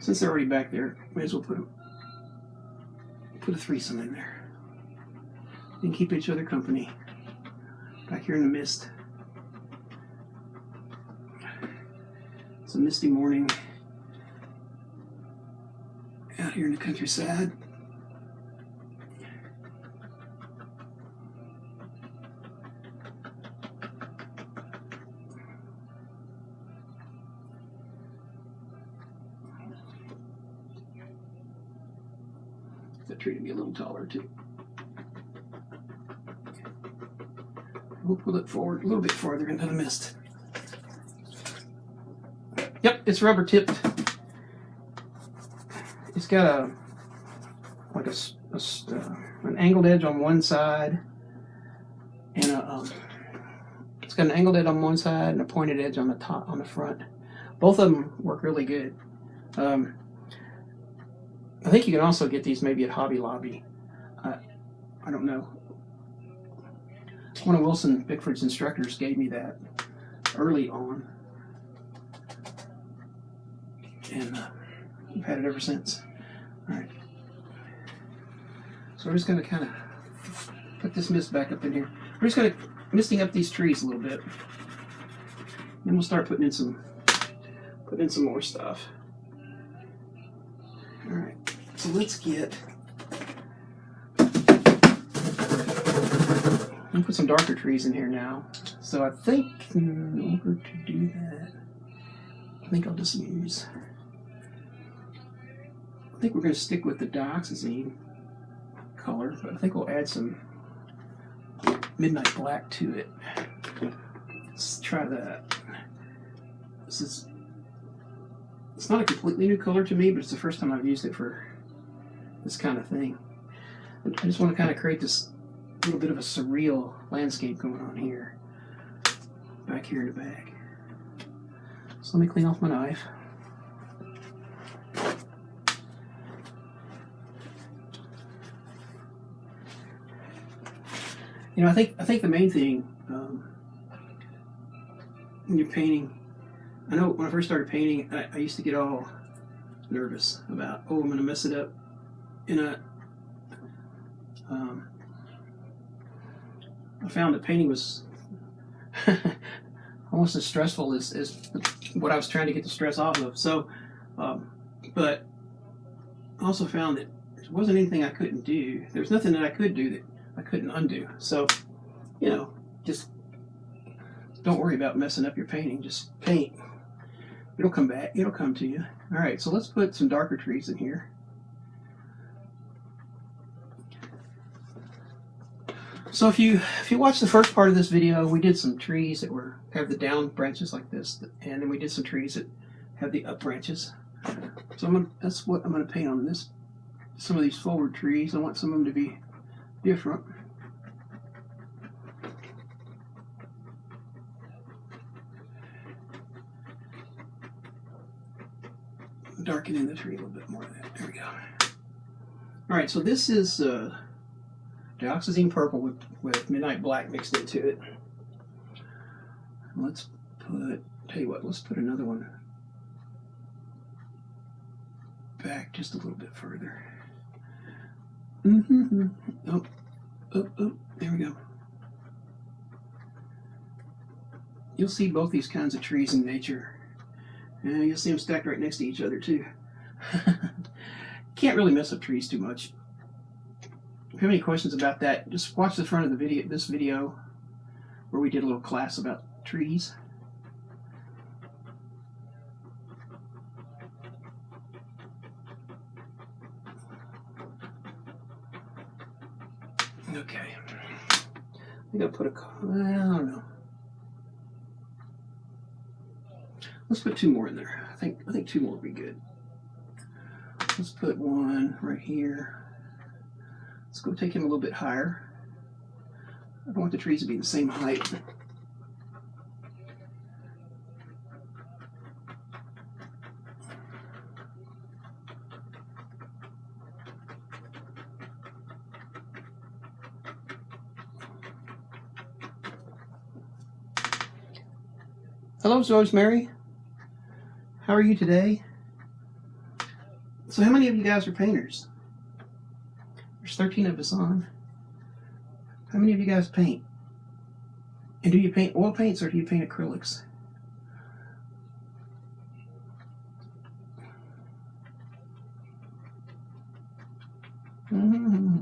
Since they're already back there, may as well put a threesome in there. And keep each other company. Back here in the mist. It's a misty morning out here in the countryside. That tree to be a little taller too. We'll pull it forward a little bit farther into the mist. Yep, it's rubber tipped. It's got an angled edge on one side, and it's got an angled edge on one side and a pointed edge on the front. Both of them work really good. I think you can also get these maybe at Hobby Lobby. I don't know. One of Wilson Bickford's instructors gave me that early on, and I've had it ever since. All right. So we're just going to kind of put this mist back up in here. We're just going to misting up these trees a little bit. Then we'll start putting in some more stuff. All right. So let's put some darker trees in here now. So I think in order to do that, I think I'll just use. I think we're going to stick with the dioxazine color, but I think we'll add some midnight black to it. Let's try that. It's not a completely new color to me, but it's the first time I've used it for this kind of thing. I just want to kind of create this little bit of a surreal landscape going on here, back here in the bag. So let me clean off my knife. You know, I think the main thing when you're painting, I know when I first started painting, I used to get all nervous about, oh, I'm going to mess it up. And I found that painting was almost as stressful as what I was trying to get the stress off of. So, but I also found that there wasn't anything I couldn't do. There was nothing that I could do that I couldn't undo. So, you know, just don't worry about messing up your painting. Just paint. It'll come back. It'll come to you. All right, so let's put some darker trees in here. So if you watch the first part of this video, we did some trees that have the down branches like this, and then we did some trees that have the up branches. So that's what I'm going to paint on this. Some of these forward trees, I want some of them to be different. Darken in the tree a little bit more. There we go. All right, so this is dioxazine purple with midnight black mixed into it. Let's tell you what, let's put another one back just a little bit further. Oh, there we go. You'll see both these kinds of trees in nature. And you'll see them stacked right next to each other too. Can't really mess up trees too much. If you have any questions about that, just watch the front of this video where we did a little class about trees. Okay. I think I'll put I don't know. Let's put two more in there. think 2 more would be good. Let's put one right here. Let's go take him a little bit higher. I don't want the trees to be the same height. Hello, Rosemary. How are you today? So how many of you guys are painters? There's 13 of us on. How many of you guys paint? And do you paint oil paints or do you paint acrylics? Mm-hmm.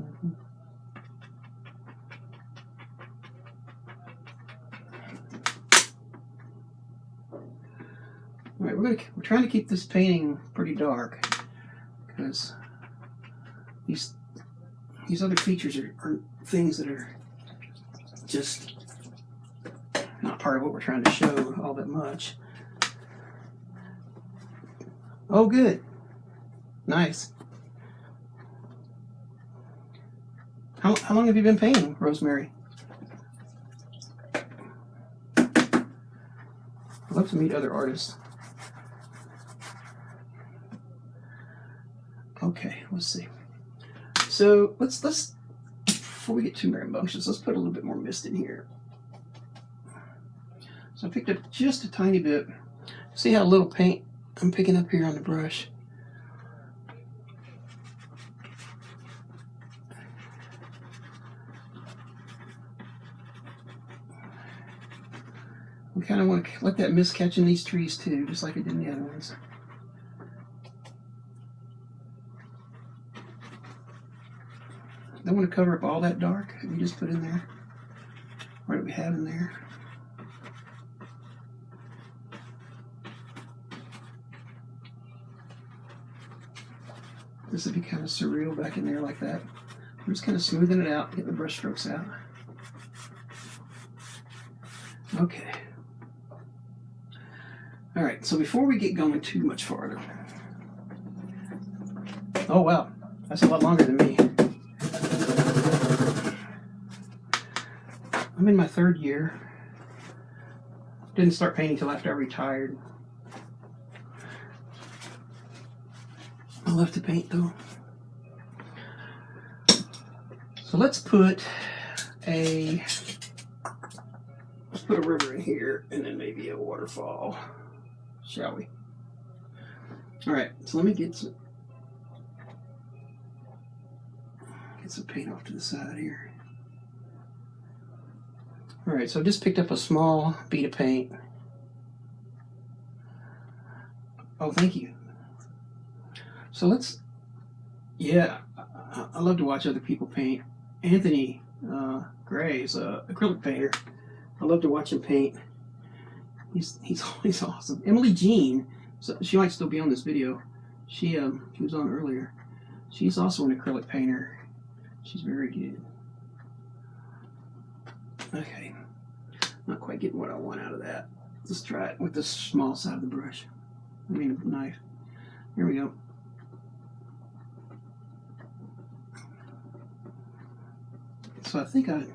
All right, we're trying to keep this painting pretty dark because these other features are things that are just not part of what we're trying to show all that much. Oh, good. Nice. How long have you been painting, Rosemary? I'd love to meet other artists. Okay, let's see. So let's before we get too rambunctious, let's put a little bit more mist in here. So I picked up just a tiny bit. See how little paint I'm picking up here on the brush. We kind of want to let that mist catch in these trees too, just like it did in the other ones. Don't want to cover up all that dark that we just put in there. What do we have in there? This would be kind of surreal back in there like that. I'm just kind of smoothing it out, getting the brush strokes out. Okay. All right, so before we get going too much farther. Oh wow, that's a lot longer than me. I'm in my 3rd year. Didn't start painting till after I retired. I love to paint though. So let's put a river in here and then maybe a waterfall, shall we? All right, so let me get some paint off to the side here. All right, so I just picked up a small bead of paint. Oh, thank you. So yeah, I love to watch other people paint. Anthony Gray is an acrylic painter. I love to watch him paint. He's always awesome. Emily Jean, so she might still be on this video. She was on earlier. She's also an acrylic painter. She's very good. Okay, not quite getting what I want out of that. Let's try it with the small side of the brush. I mean, a knife. Here we go. So I think I'm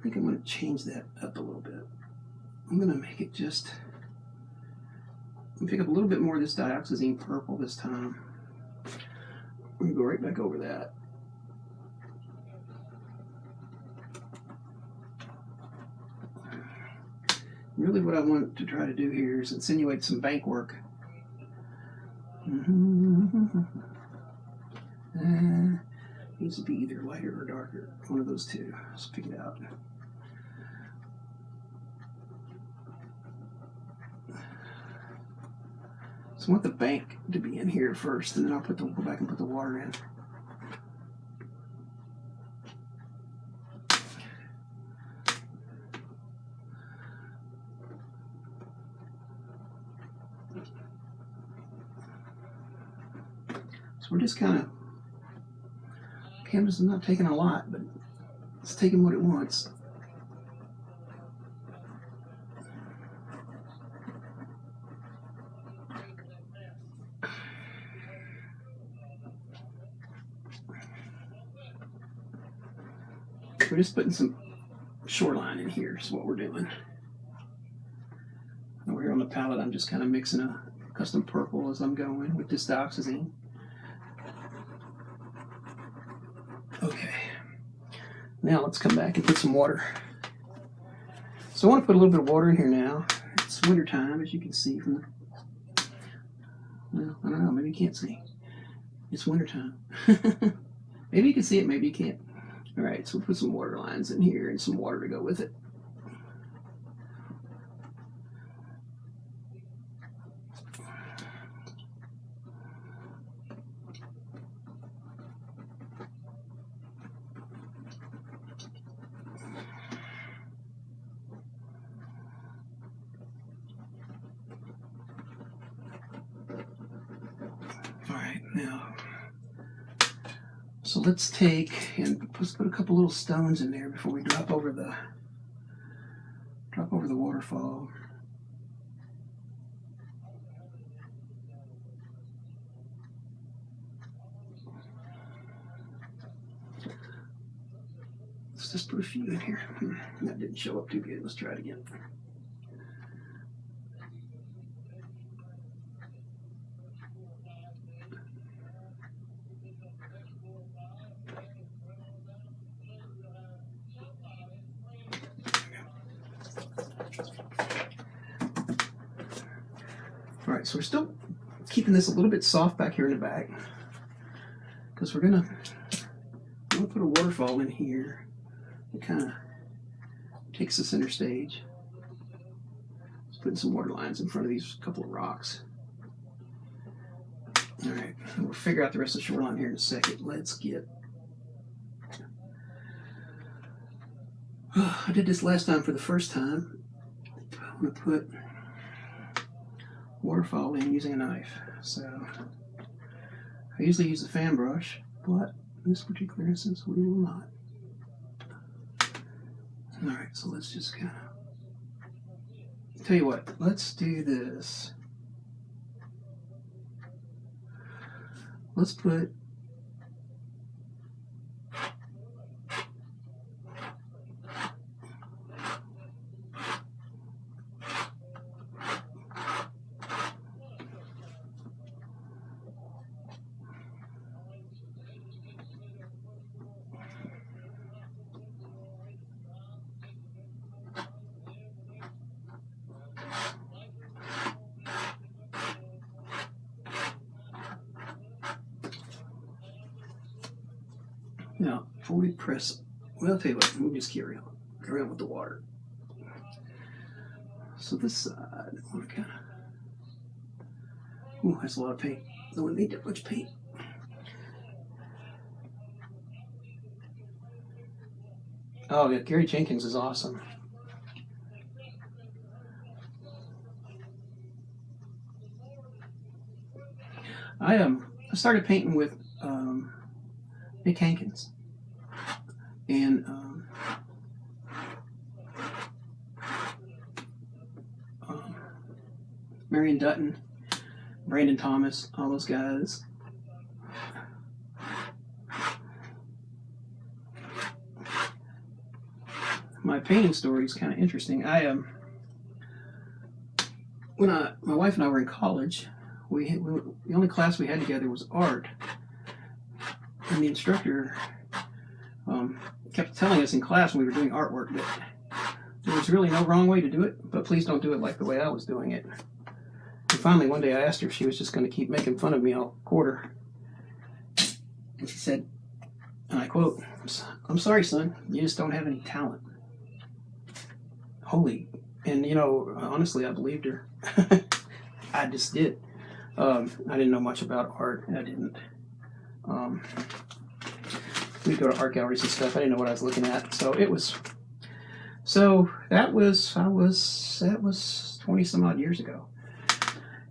going to change that up a little bit. I'm going to make it just, pick up a little bit more of this dioxazine purple this time. I'm going to go right back over that. Really what I want to try to do here is insinuate some bank work. Needs to be either lighter or darker, one of those two. Let's pick it out. So I want the bank to be in here first, and then I'll go back and put the water in. So we're just kind of, canvas is not taking a lot, but it's taking what it wants. We're just putting some shoreline in here is what we're doing. Over here on the palette, I'm just kind of mixing a custom purple as I'm going with this dioxazine. Okay, now let's come back and put some water. So I want to put a little bit of water in here now. It's winter time, as you can see from the, well, I don't know, maybe you can't see. It's winter time. Maybe you can see it, maybe you can't. All right, so we'll put some water lines in here and some water to go with it. All right, now, so let's take and let's put a couple little stones in there before we drop over the waterfall. Let's just put a few in here. That didn't show up too good. Let's try it again. All right, so we're still keeping this a little bit soft back here in the back because we're gonna put a waterfall in here. It kind of takes the center stage. Just putting some water lines in front of these couple of rocks. All right, and we'll figure out the rest of the shoreline here in a second. Let's get. I did this last time for the first time. I'm gonna put waterfall in using a knife. So I usually use a fan brush, but in this particular instance we will not. All right, so let's just kind of tell you what, let's do this. Let's put now, before we press, well, I'll tell you what, we'll just carry on with the water. So this side, I want to kind of, ooh, that's a lot of paint. Don't need that much paint. Oh yeah, Gary Jenkins is awesome. I started painting with Nick Hankins and Marion Dutton, Brandon Thomas, all those guys. My painting story is kind of interesting. When my wife and I were in college, the only class we had together was art, and the instructor kept telling us in class when we were doing artwork that there was really no wrong way to do it, but please don't do it like the way I was doing it. And finally, one day I asked her if she was just going to keep making fun of me all quarter, and she said, and I quote, "I'm sorry, son, you just don't have any talent." Holy, and honestly, I believed her. I just did. I didn't know much about art. I didn't. We'd go to art galleries and stuff. I didn't know what I was looking at. So that was 20 some odd years ago.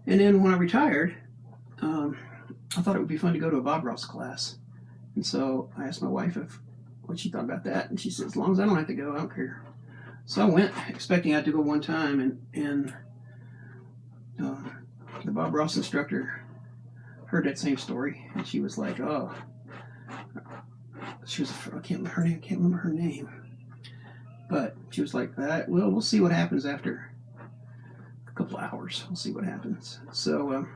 And then when I retired, I thought it would be fun to go to a Bob Ross class. And so I asked my wife what she thought about that. And she said, as long as I don't have to go, I don't care. So I went expecting I had to go one time, and the Bob Ross instructor heard that same story, and she was like, "Oh, she was, I can't remember her name, but she was like that. Well, we'll see what happens after a couple of hours. We'll see what happens. So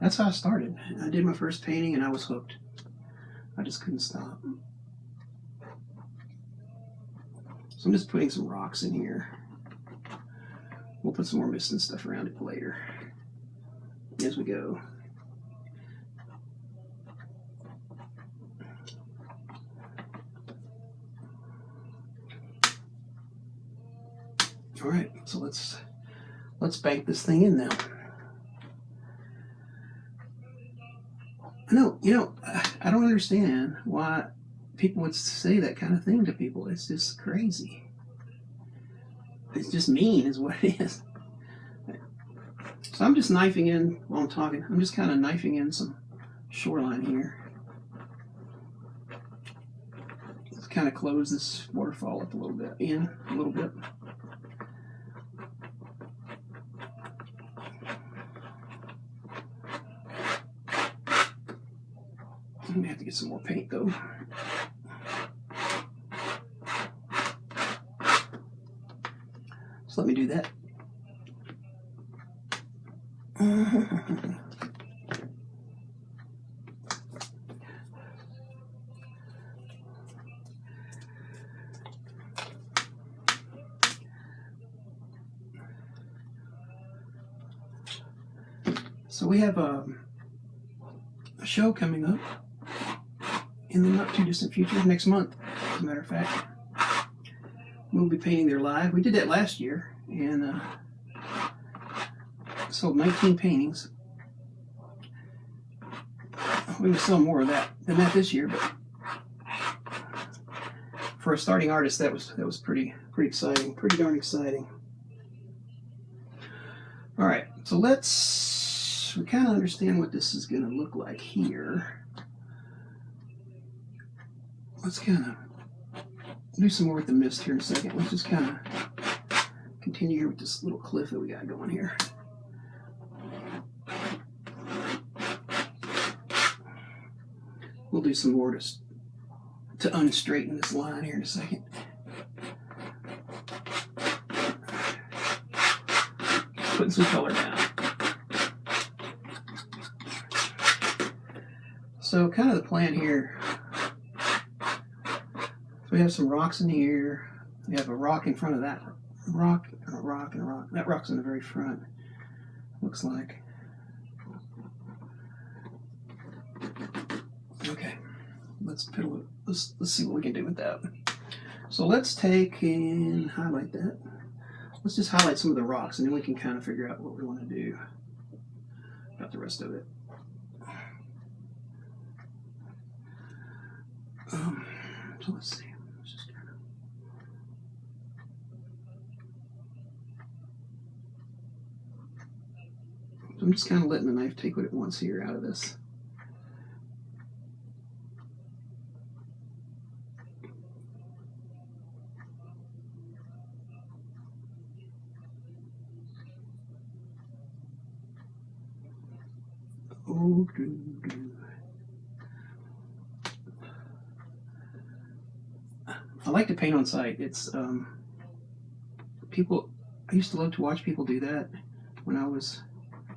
that's how I started. I did my first painting and I was hooked. I just couldn't stop. So I'm just putting some rocks in here. We'll put some more mist and stuff around it later as we go. All right, so let's bank this thing in now. No, I don't understand why people would say that kind of thing to people. It's just crazy. It's just mean is what it is. So I'm just knifing in while I'm talking. I'm just kind of knifing in some shoreline here. Let's kind of close this waterfall up a little bit. I'm gonna have to get some more paint though. So let me do that. So we have a show coming up in the not too distant future, next month, as a matter of fact. We'll be painting there live. We did that last year and sold 19 paintings. We will sell more of that than that this year, but for a starting artist, that was pretty exciting, pretty darn exciting. All right, so we kind of understand what this is going to look like here. Let's kind of do some more with the mist here in a second. Let's just kind of continue here with this little cliff that we got going here. We'll do some more to unstraighten this line here in a second. Putting some color down. So kind of the plan here, so we have some rocks in here. We have a rock in front of that rock, and a rock, and a rock. That rock's in the very front, looks like. Okay, let's see what we can do with that. So let's take and highlight that. Let's just highlight some of the rocks, and then we can kind of figure out what we want to do about the rest of it. So let's see. So I'm just kind of letting the knife take what it wants here out of this. I like to paint on site. It's people. I used to love to watch people do that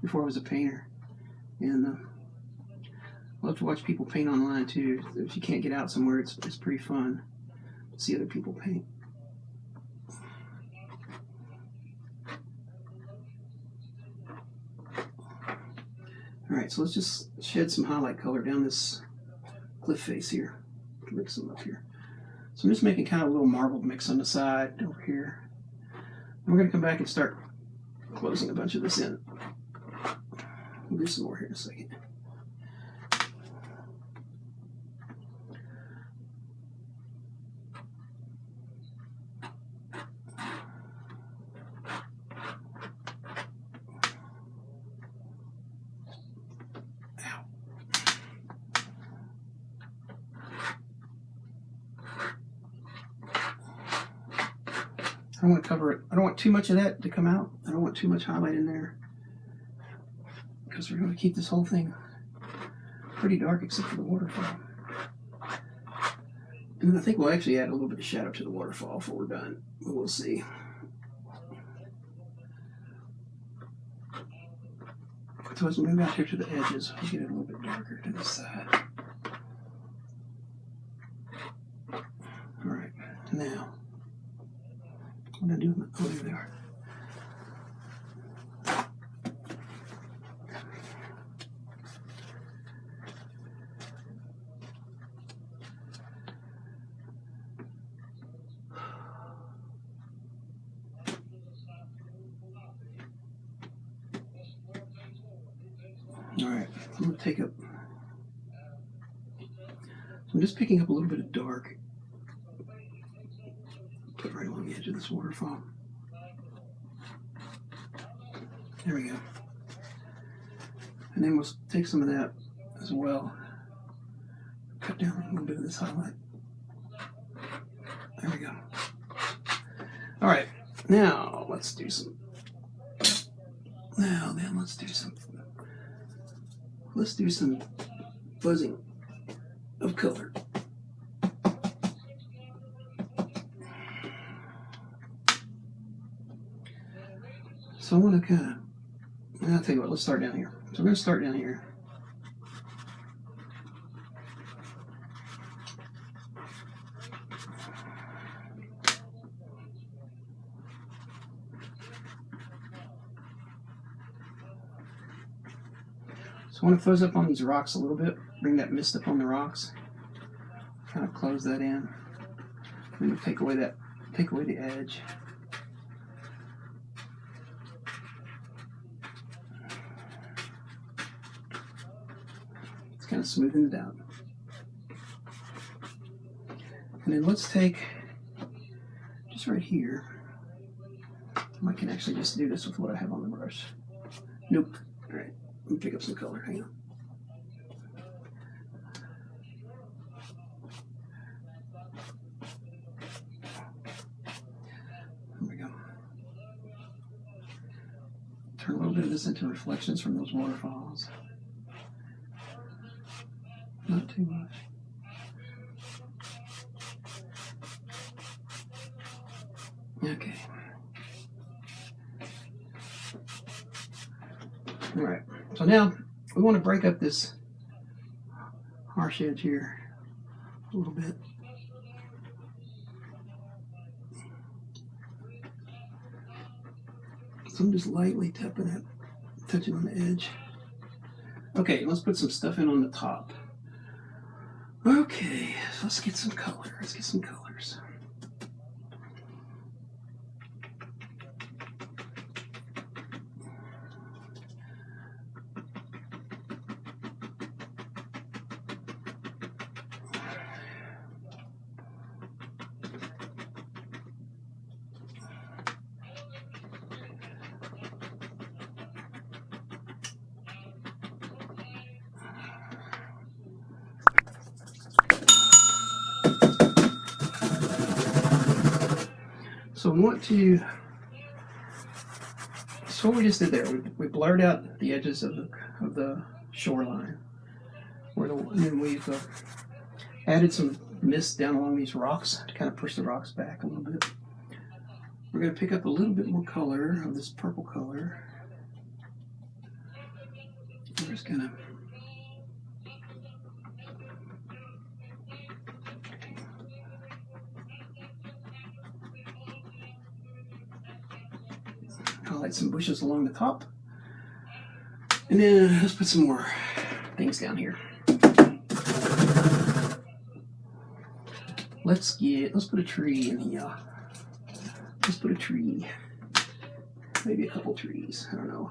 before I was a painter, and I love to watch people paint online too. If you can't get out somewhere, it's pretty fun to see other people paint. All right, so let's just shed some highlight color down this cliff face here. Mix them up here. So I'm just making kind of a little marbled mix on the side over here. And we're going to come back and start closing a bunch of this in. We'll do some more here in a second. I don't want to cover it. I don't want too much of that to come out. I don't want too much highlight in there because we're going to keep this whole thing pretty dark except for the waterfall. And I think we'll actually add a little bit of shadow to the waterfall before we're done. But we'll see. So as we move out here to the edges, we'll get it a little bit darker to this side. Alright, now, what do I do? Oh, there they are. Alright, I'm going to take up, I'm just picking up a little bit of dark, put right along the edge of this waterfall. There we go. And then we'll take some of that as well, cut down a little bit of this highlight. There we go. Alright, now let's do some, let's do some buzzing of color. So I want to kind of, I'll tell you what, let's start down here. So we're going to start down here. I want to fuzz up on these rocks a little bit, bring that mist up on the rocks, kind of close that in. I'm going to take away the edge. It's kind of smoothing it out. And then let's take, just right here, I can actually just do this with what I have on the brush. Nope. All right. Let me pick up some color. Hang on. There we go. Turn a little bit of this into reflections from those waterfalls. Not too much. Okay. All right. So now we want to break up this harsh edge here a little bit. So I'm just lightly tapping it, touching on the edge. Okay, let's put some stuff in on the top. Okay, so let's get some color. Let's get some colors. So we want to, so what we just did there, we blurred out the edges of the shoreline. And then we've added some mist down along these rocks to kind of push the rocks back a little bit. We're going to pick up a little bit more color of this purple color. We're just going to highlight some bushes along the top. And then let's put some more things down here. Let's put a tree in here. Let's put a tree. Maybe a couple trees. I don't know.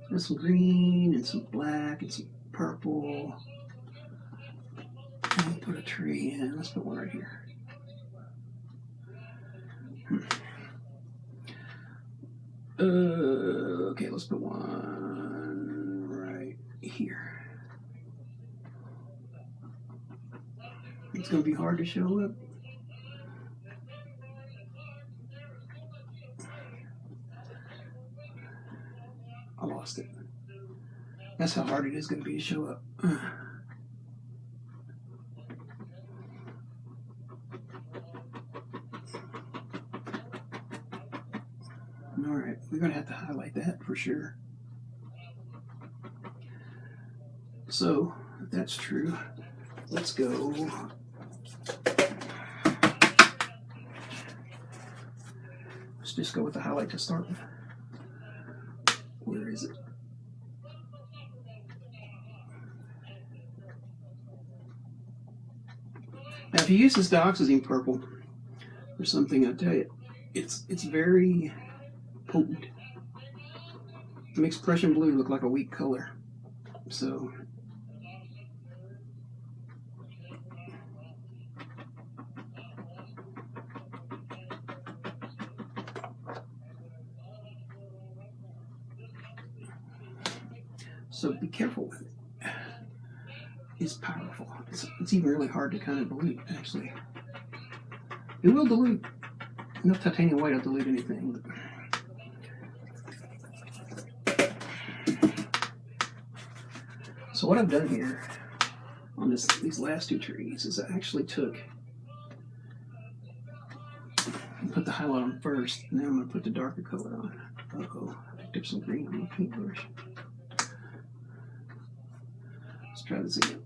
There's some green and some black and some purple. And put a tree in. Let's put one right here. Okay, let's put one right here. It's going to be hard to show up. I lost it. That's how hard it is going to be to show up. All right, we're going to have to highlight that for sure. So, if that's true, let's go. Let's just go with the highlight to start with. Where is it? Now, if you use this dioxazine purple or something, I tell you, it's very potent. It makes Prussian blue look like a weak color. So, be careful with it. It's powerful. It's even really hard to kind of dilute, actually. It will dilute. Enough titanium white will dilute anything. So what I've done here on these last two trees is I actually took and put the highlight on first, and then I'm going to put the darker color on. Uh-oh, I picked up some green on my paintbrush. Let's try this again.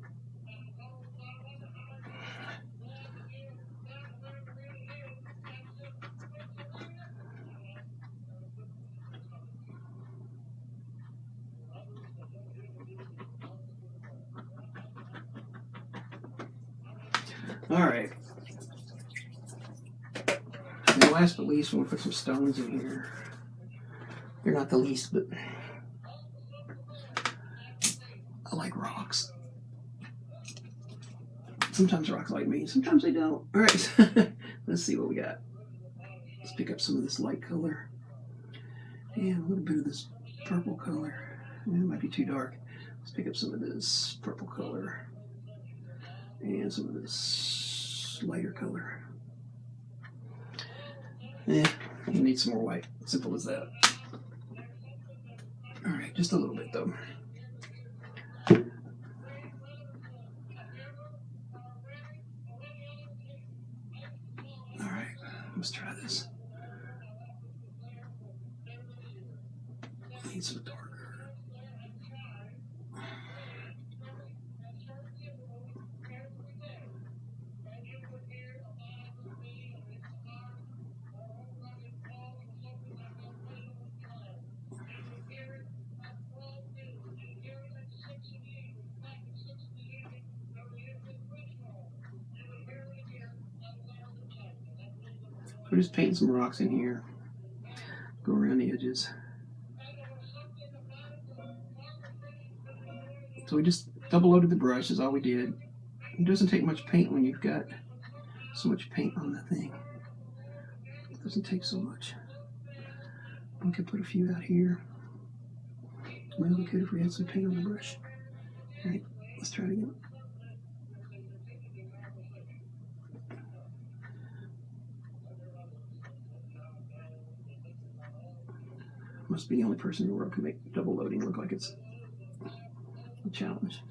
All right. And last but least, we'll put some stones in here. They're not the least, but I like rocks. Sometimes rocks like me, sometimes they don't. All right, let's see what we got. Let's pick up some of this light color and a little bit of this purple color. It might be too dark. Let's pick up some of this purple color and some of this lighter color. You need some more white. Simple as that. All right, just a little bit though. All right, let's try this. Need some darker. We're just painting some rocks in here. Go around the edges. So we just double loaded the brush is all we did. It doesn't take much paint when you've got so much paint on the thing. It doesn't take so much. We could put a few out here. Well, we could if we had some paint on the brush. All right, let's try it again. Must be the only person in the world who can make double loading look like it's a challenge.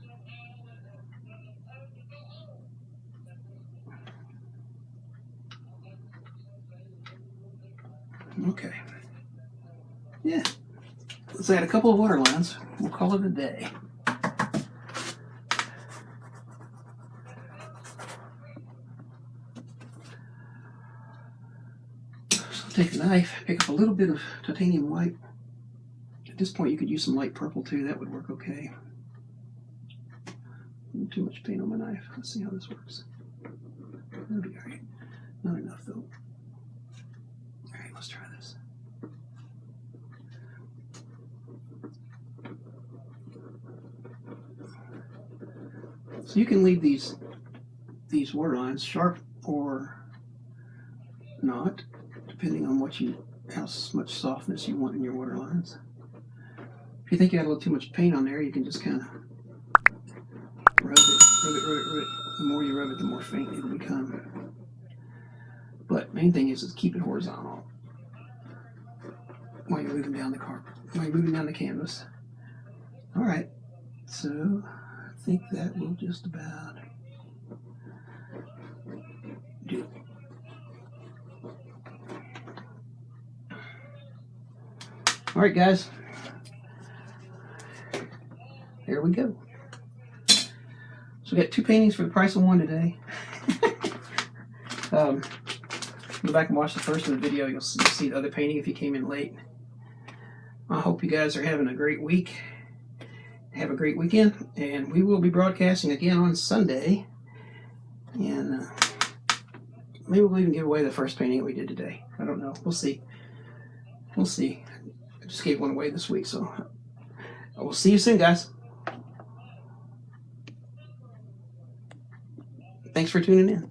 Okay. Yeah. Let's add a couple of water lines. We'll call it a day. So take a knife, pick up a little bit of titanium white. At this point, you could use some light purple too. That would work okay. Too much paint on my knife. Let's see how this works. That'll be all right. Not enough though. All right, let's try this. So you can leave these water lines sharp or not, depending on how much softness you want in your water lines. If you think you had a little too much paint on there, you can just kind of rub it. The more you rub it, the more faint it'll become. But main thing is keep it horizontal while you're moving down the canvas. All right, so I think that will just about do it. All right, guys. There we go. So we got 2 paintings for the price of 1 today. Go back and watch the first of the video. You'll see the other painting if you came in late. I hope you guys are having a great week. Have a great weekend, and we will be broadcasting again on Sunday. And maybe we'll even give away the first painting we did today. I don't know. We'll see. We'll see. I just gave one away this week, so we'll see you soon, guys. Thanks for tuning in.